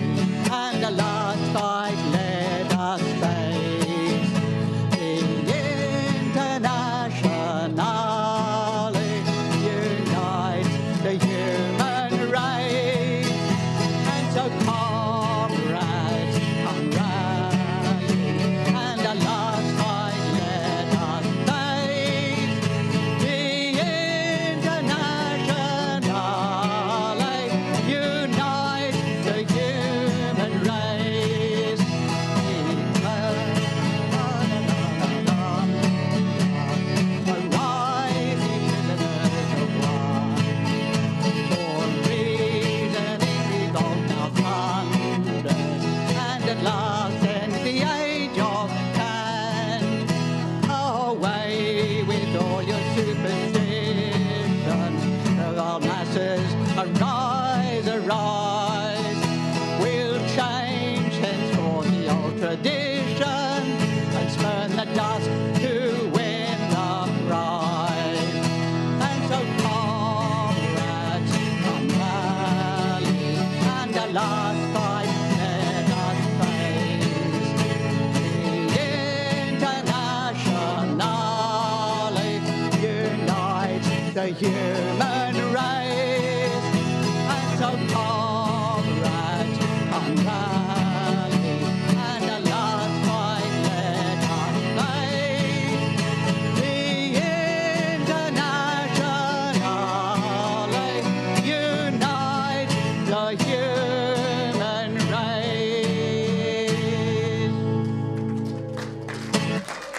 and the last fight let us face. The Internationale unites the human race. And so comrades, come rally, and the last fight let us face. The Internationale unites the human race. Arise, ye prisoners of one. For reason in revolt now thunders, and at last ends the age of man. Away with all your superstitions, servile masses, arise, arise. We'll change henceforth the old tradition, and spurn the dust to win the prize. And so comrades, come rally, and the last fight let us face. The Internationale unites the human race. And so comrades, come rally, and the last fight let us face. The Internationale unites the human race.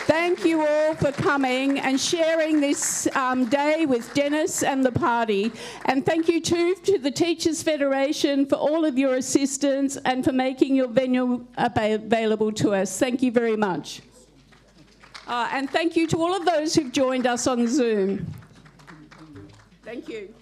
Thank you all for coming and sharing this day with Denis and the party. And thank you too to the Teachers Federation for all of your assistance and for making your venue available to us. Thank you very much. And thank you to all of those who've joined us on Zoom. Thank you.